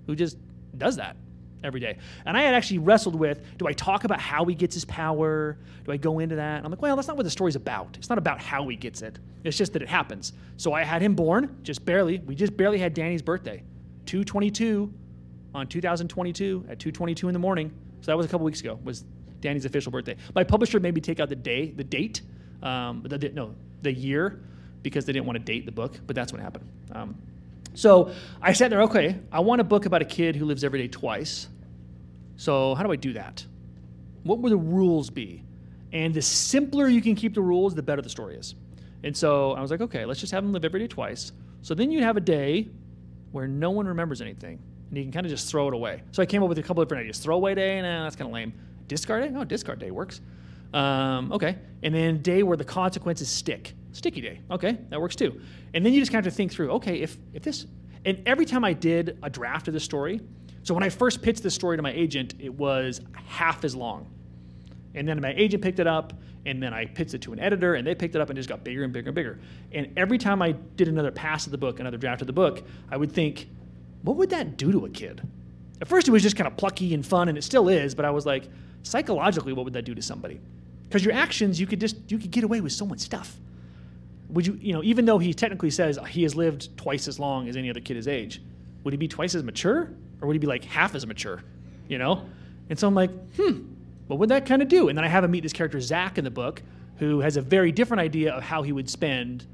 who just does that every day? And I had actually wrestled with, do I talk about how he gets his power? Do I go into that? And I'm like, well, that's not what the story's about. It's not about how he gets it. It's just that it happens. So I had him born, just barely. We just barely had Danny's birthday. 2/22 on 2022 at 2:22 in the morning. So that was a couple weeks ago, was Danny's official birthday. My publisher made me take out the date, the year, because they didn't want to date the book, but that's what happened. So I sat there, okay, I want a book about a kid who lives every day twice. So how do I do that? What would the rules be? And the simpler you can keep the rules, the better the story is. And so I was like, okay, let's just have him live every day twice. So then you'd have a day where no one remembers anything. and you can kind of just throw it away. So I came up with a couple of different ideas. Throwaway day, nah, that's kind of lame. Discard day? Oh, discard day works. Okay. And then day where the consequences stick. Sticky day. Okay, that works too. And then you just kind of think through, okay, if this, and every time I did a draft of the story, so when I first pitched this story to my agent, it was half as long. And then my agent picked it up, and then I pitched it to an editor, and they picked it up, and it just got bigger and bigger and bigger. And every time I did another pass of the book, another draft of the book, I would think, what would that do to a kid? At first, it was just kind of plucky and fun, and it still is, but I was like, psychologically, what would that do to somebody? Because your actions, you could get away with so much stuff. Would you, even though he technically says he has lived twice as long as any other kid his age, would he be twice as mature? Or would he be like half as mature, And so I'm like, what would that kind of do? And then I have him meet this character, Zach, in the book, who has a very different idea of how he would spend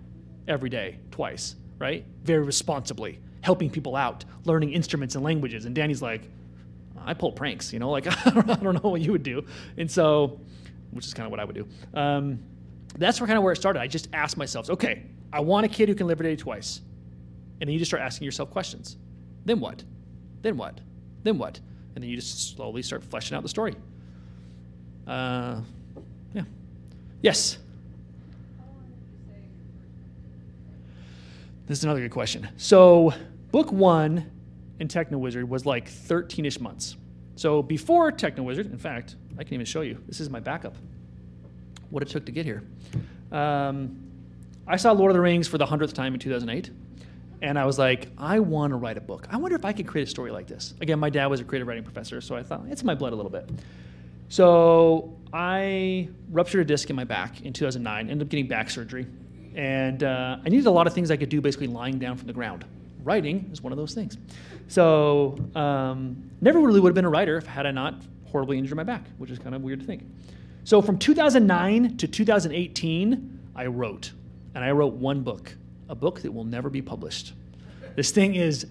every day, twice, right? Very responsibly, helping people out, learning instruments and languages. And Danny's like, I pull pranks, like, I don't know what you would do. And so, which is kind of what I would do. That's kind of where it started. I just asked myself, okay, I want a kid who can live a day twice. And then you just start asking yourself questions. Then what? Then what? Then what? And then you just slowly start fleshing out the story. Yeah. Yes? This is another good question. So book 1 in Technowizard was like 13-ish months. So before Technowizard, in fact, I can even show you. This is my backup. What it took to get here. I saw Lord of the Rings for the 100th time in 2008. And I was like, I want to write a book. I wonder if I could create a story like this. Again, my dad was a creative writing professor, so I thought, it's in my blood a little bit. So I ruptured a disc in my back in 2009, ended up getting back surgery. And I needed a lot of things I could do basically lying down from the ground. Writing is one of those things. So never really would have been a writer had I not horribly injured my back, which is kind of weird to think. So from 2009 to 2018, I wrote. And I wrote one book. A book that will never be published. This thing is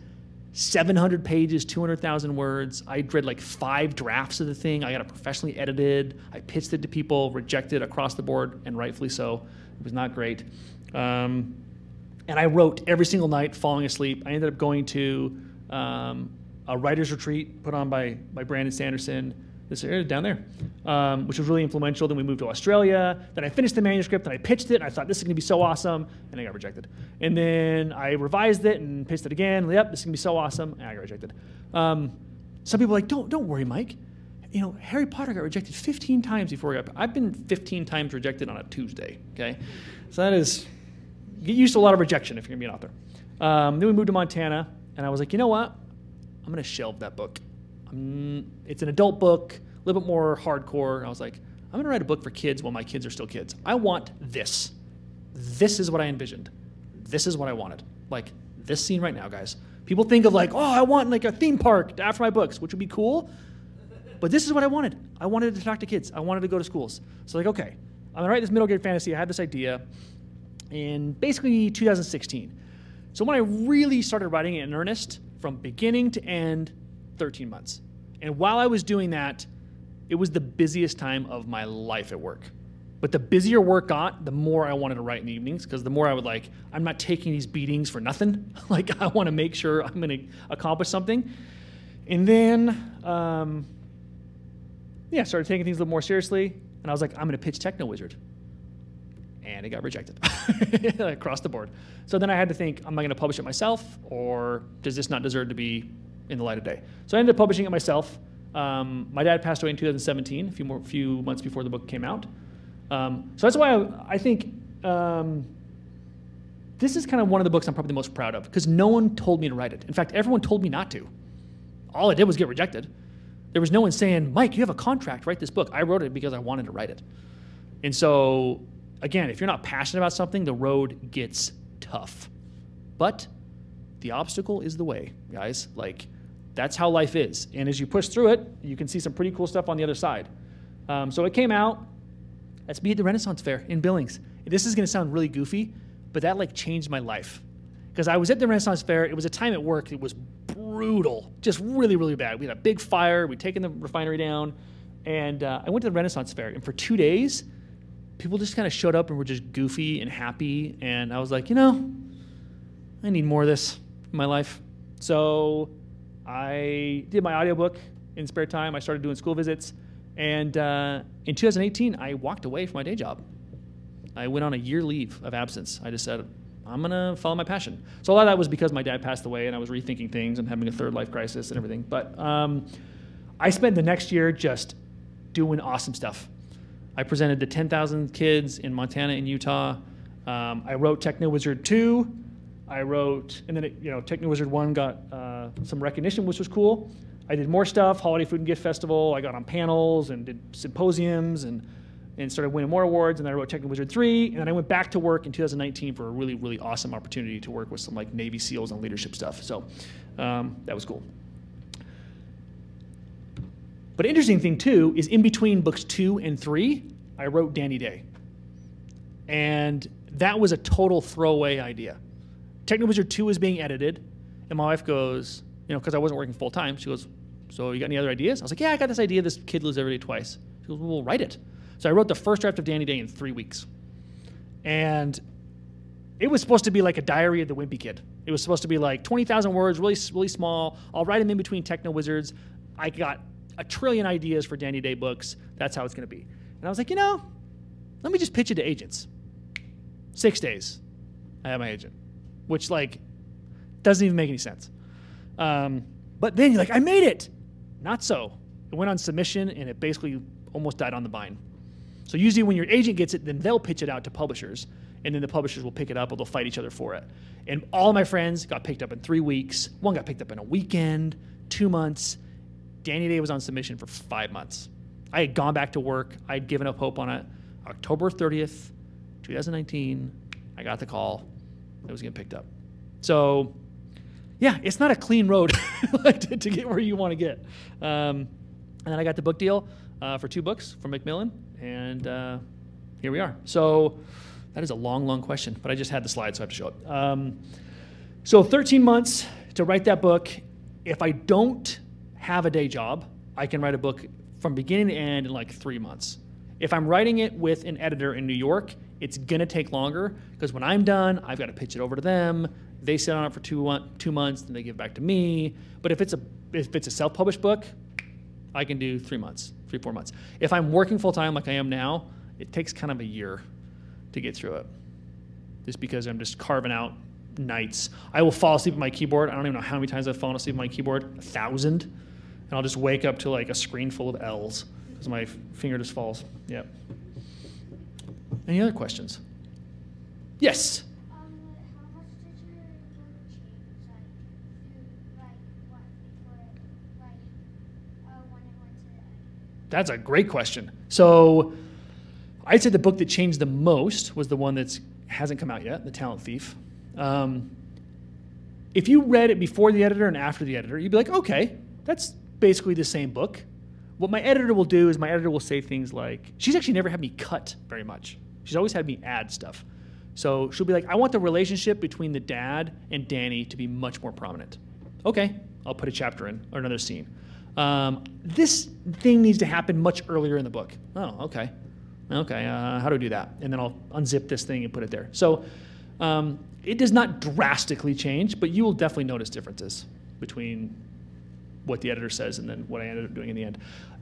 700 pages, 200,000 words. I read like 5 drafts of the thing. I got it professionally edited. I pitched it to people, rejected across the board, and rightfully so. It was not great. And I wrote every single night, falling asleep. I ended up going to a writer's retreat put on by Brandon Sanderson, this area down there, which was really influential. Then we moved to Australia. Then I finished the manuscript, and I pitched it, and I thought, this is going to be so awesome, and I got rejected. And then I revised it and pitched it again. Yep, this is going to be so awesome, and I got rejected. Some people are like, don't worry, Mike. Harry Potter got rejected 15 times before I've been 15 times rejected on a Tuesday, okay? So that is, get used to a lot of rejection if you're going to be an author. Then we moved to Montana, and I was like, you know what? I'm going to shelve that book. It's an adult book, a little bit more hardcore. I was like, I'm going to write a book for kids while my kids are still kids. I want this. This is what I envisioned. This is what I wanted. Like this scene right now, guys. People think of like, oh, I want like a theme park after my books, which would be cool. But this is what I wanted. I wanted to talk to kids. I wanted to go to schools. So like, okay, I'm going to write this middle grade fantasy. I had this idea in basically 2016. So when I really started writing it in earnest, from beginning to end, 13 months. And while I was doing that, it was the busiest time of my life at work. But the busier work got, the more I wanted to write in the evenings, because the more I would like, I'm not taking these beatings for nothing. Like, I want to make sure I'm going to accomplish something. And then, started taking things a little more seriously. And I was like, I'm going to pitch Technowizard. And it got rejected across the board. So then I had to think, am I going to publish it myself, or does this not deserve to be in the light of day? So I ended up publishing it myself. My dad passed away in 2017, a few months before the book came out. So that's why I think this is kind of one of the books I'm probably the most proud of, because no one told me to write it. In fact, everyone told me not to. All I did was get rejected. There was no one saying, Mike, you have a contract, write this book. I wrote it because I wanted to write it. And so, again, if you're not passionate about something, the road gets tough. But the obstacle is the way, guys. Like, that's how life is. And as you push through it, you can see some pretty cool stuff on the other side. So it came out. Let's be at the Renaissance Fair in Billings. This is going to sound really goofy, but that like changed my life. Because I was at the Renaissance Fair. It was a time at work. It was brutal, just really, really bad. We had a big fire. We'd taken the refinery down. And I went to the Renaissance Fair. And for 2 days, people just kind of showed up and were just goofy and happy. And I was like, I need more of this in my life. So I did my audiobook in spare time. I started doing school visits. And in 2018, I walked away from my day job. I went on a year leave of absence. I just said, I'm going to follow my passion. So a lot of that was because my dad passed away and I was rethinking things and having a third life crisis and everything. But I spent the next year just doing awesome stuff. I presented to 10,000 kids in Montana and Utah. I wrote Technowizard 2. I wrote, and then Technowizard 1 got some recognition, which was cool. I did more stuff, Holiday Food and Gift Festival. I got on panels and did symposiums and started winning more awards. And then I wrote Technowizard 3. And then I went back to work in 2019 for a really, really awesome opportunity to work with some like Navy SEALs and leadership stuff. So that was cool. But an interesting thing too is in between books 2 and 3, I wrote Danny Day. And that was a total throwaway idea. Technowizard 2 is being edited. And my wife goes, because I wasn't working full time, she goes, so you got any other ideas? I was like, yeah, I got this idea. This kid lives every day twice. She goes, well, write it. So I wrote the first draft of Danny Day in 3 weeks. And it was supposed to be like a diary of the wimpy kid. It was supposed to be like 20,000 words, really, really small. I'll write them in between Technowizards. I got a trillion ideas for Danny Day books. That's how it's going to be. And I was like, let me just pitch it to agents. 6 days, I have my agent, which doesn't even make any sense. But then you're like, I made it. Not so. It went on submission and it basically almost died on the vine. So usually when your agent gets it, then they'll pitch it out to publishers and then the publishers will pick it up or they'll fight each other for it. And all my friends got picked up in 3 weeks. One got picked up in a weekend, 2 months. Danny Day was on submission for 5 months. I had gone back to work. I had given up hope on it. October 30th, 2019, I got the call. It was getting picked up. So yeah, it's not a clean road to get where you want to get. And then I got the book deal for 2 books from Macmillan, and here we are. So that is a long, long question, but I just had the slide, so I have to show it. So 13 months to write that book. If I don't have a day job, I can write a book from beginning to end in like 3 months. If I'm writing it with an editor in New York, it's going to take longer because when I'm done, I've got to pitch it over to them. They sit on it for 2 months, then they give it back to me. But if it's a self-published book, I can do 3 months, 4 months. If I'm working full-time like I am now, it takes kind of a year to get through it. Just because I'm just carving out nights. I will fall asleep at my keyboard. I don't even know how many times I've fallen asleep at my keyboard, 1,000. And I'll just wake up to like a screen full of L's because my finger just falls. Yep. Any other questions? Yes?
How much did your work change, when it went to the end?
That's a great question. So I'd say the book that changed the most was the one that hasn't come out yet, The Talent Thief. If you read it before the editor and after the editor, you'd be like, okay, that's basically the same book. What my editor will do is my editor will say things like, she's actually never had me cut very much. She's always had me add stuff. So she'll be like, I want the relationship between the dad and Danny to be much more prominent. Okay, I'll put a chapter in or another scene. This thing needs to happen much earlier in the book. Oh, okay. Okay, how do I do that? And then I'll unzip this thing and put it there. So it does not drastically change, but you will definitely notice differences between what the editor says and then what I ended up doing in the end.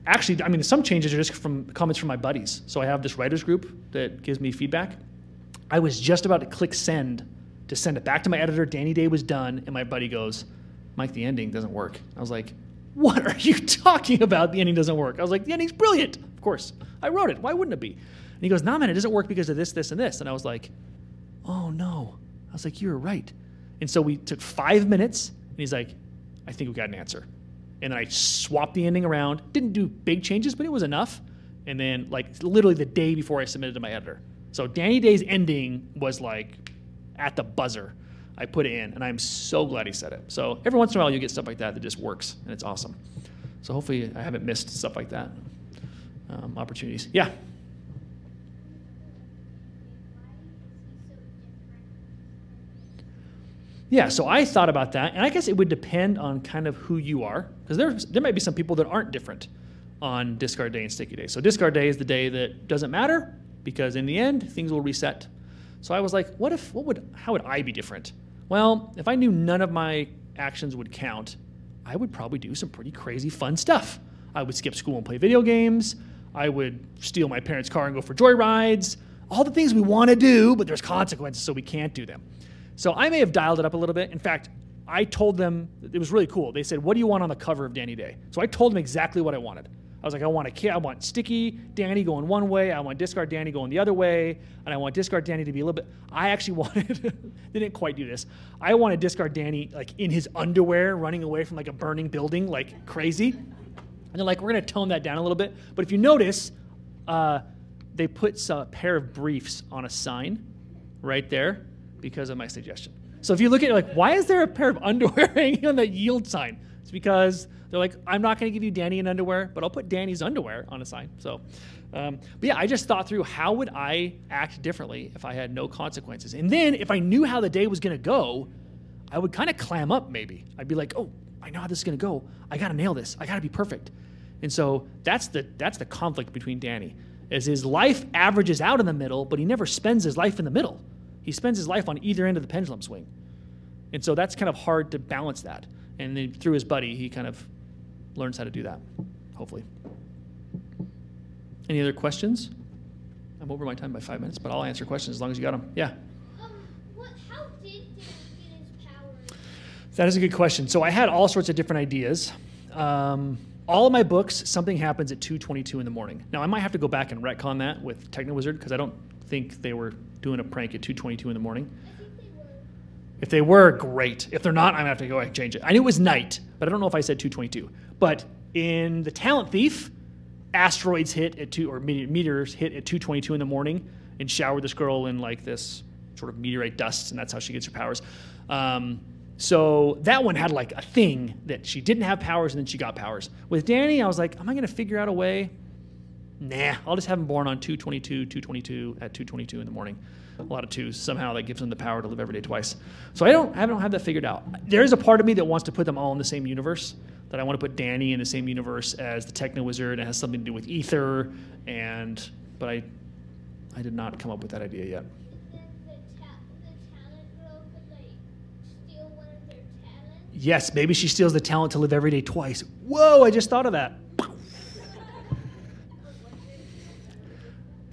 Actually, I mean, some changes are just from comments from my buddies. So I have this writers group that gives me feedback. I was just about to click send to send it back to my editor. Danny Day was done, and my buddy goes, Mike, the ending doesn't work. I was like, what are you talking about? The ending doesn't work. I was like, the ending's brilliant. Of course. I wrote it. Why wouldn't it be? And he goes, nah, man, it doesn't work because of this, this, and this. And I was like, oh, no. I was like, you're right. And so we took 5 minutes, and he's like, I think we got an answer. And then I swapped the ending around. Didn't do big changes, but it was enough. And then, like, literally the day before I submitted to my editor. So Danny Day's ending was, like, at the buzzer. I put it in, and I'm so glad he said it. So every once in a while, you get stuff like that that just works, and it's awesome. So hopefully I haven't missed stuff like that. Opportunities. Yeah? Yeah, so I thought about that, and I guess it would depend on kind of who you are, because there might be some people that aren't different on discard day and sticky day. So discard day is the day that doesn't matter, because in the end, things will reset. So I was like, how would I be different? Well, if I knew none of my actions would count, I would probably do some pretty crazy fun stuff. I would skip school and play video games. I would steal my parents' car and go for joyrides. All the things we want to do, but there's consequences, so we can't do them. So I may have dialed it up a little bit. In fact, I told them, it was really cool. They said, what do you want on the cover of Danny Day? So I told them exactly what I wanted. I was like, I want Sticky Danny going one way, I want Discard Danny going the other way, and I want Discard Danny to be a little bit, I actually wanted, they didn't quite do this, I wanted Discard Danny like in his underwear running away from like a burning building like crazy. And they're like, we're going to tone that down a little bit. But if you notice, they put a pair of briefs on a sign right there because of my suggestion. So if you look at it, like, why is there a pair of underwear hanging on that yield sign? It's because they're like, I'm not going to give you Danny in underwear, but I'll put Danny's underwear on a sign. So, but yeah, I just thought through how would I act differently if I had no consequences. And then if I knew how the day was going to go, I would kind of clam up maybe. I'd be like, oh, I know how this is going to go. I got to nail this. I got to be perfect. And so that's the conflict between Danny, is his life averages out in the middle, but he never spends his life in the middle. He spends his life on either end of the pendulum swing. And so that's kind of hard to balance that. And then through his buddy, he kind of learns how to do that, hopefully. Any other questions? I'm over my time by 5 minutes, but I'll answer questions as long as you got them. Yeah?
How did Danny get his powers?
That is a good question. So I had all sorts of different ideas. All of my books, something happens at 2:22 in the morning. Now, I might have to go back and retcon that with Technowizard because I don't think they were doing a prank at 2:22 in the morning.
I think they were.
If they were, great. If they're not, I'm going to have to go and change it. I knew it was night, but I don't know if I said 2:22. But in The Talent Thief, asteroids hit at meteors hit at 2:22 in the morning and showered this girl in like this sort of meteorite dust, and that's how she gets her powers. So that one had like a thing that she didn't have powers and then she got powers. With Danny, I was like, am I going to figure out a way? Nah, I'll just have him born on 2:22 at 2:22 in the morning. A lot of twos. Somehow that gives him the power to live every day twice. So I don't have that figured out. There is a part of me that wants to put them all in the same universe, that I want to put Danny in the same universe as the Technowizard. It has something to do with ether, but I did not come up with that idea yet.
And then the talent girl could like steal one of their talents.
Yes, maybe she steals the talent to live every day twice. Whoa, I just thought of that.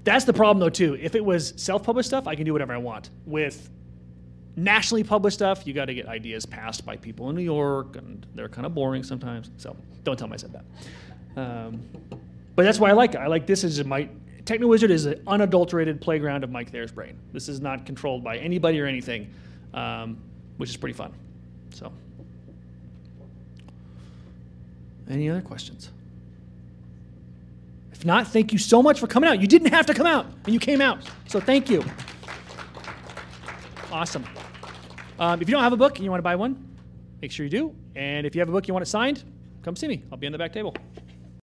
That's the problem, though, too. If it was self-published stuff, I can do whatever I want. With nationally published stuff, you got to get ideas passed by people in New York, and they're kind of boring sometimes. So don't tell them I said that. But that's why I like it. I like this as Technowizard is an unadulterated playground of Mike Thayer's brain. This is not controlled by anybody or anything, which is pretty fun. So, any other questions? If not, thank you so much for coming out. You didn't have to come out, and you came out. So thank you. Awesome. If you don't have a book and you want to buy one, make sure you do. And if you have a book you want it signed, come see me. I'll be on the back table.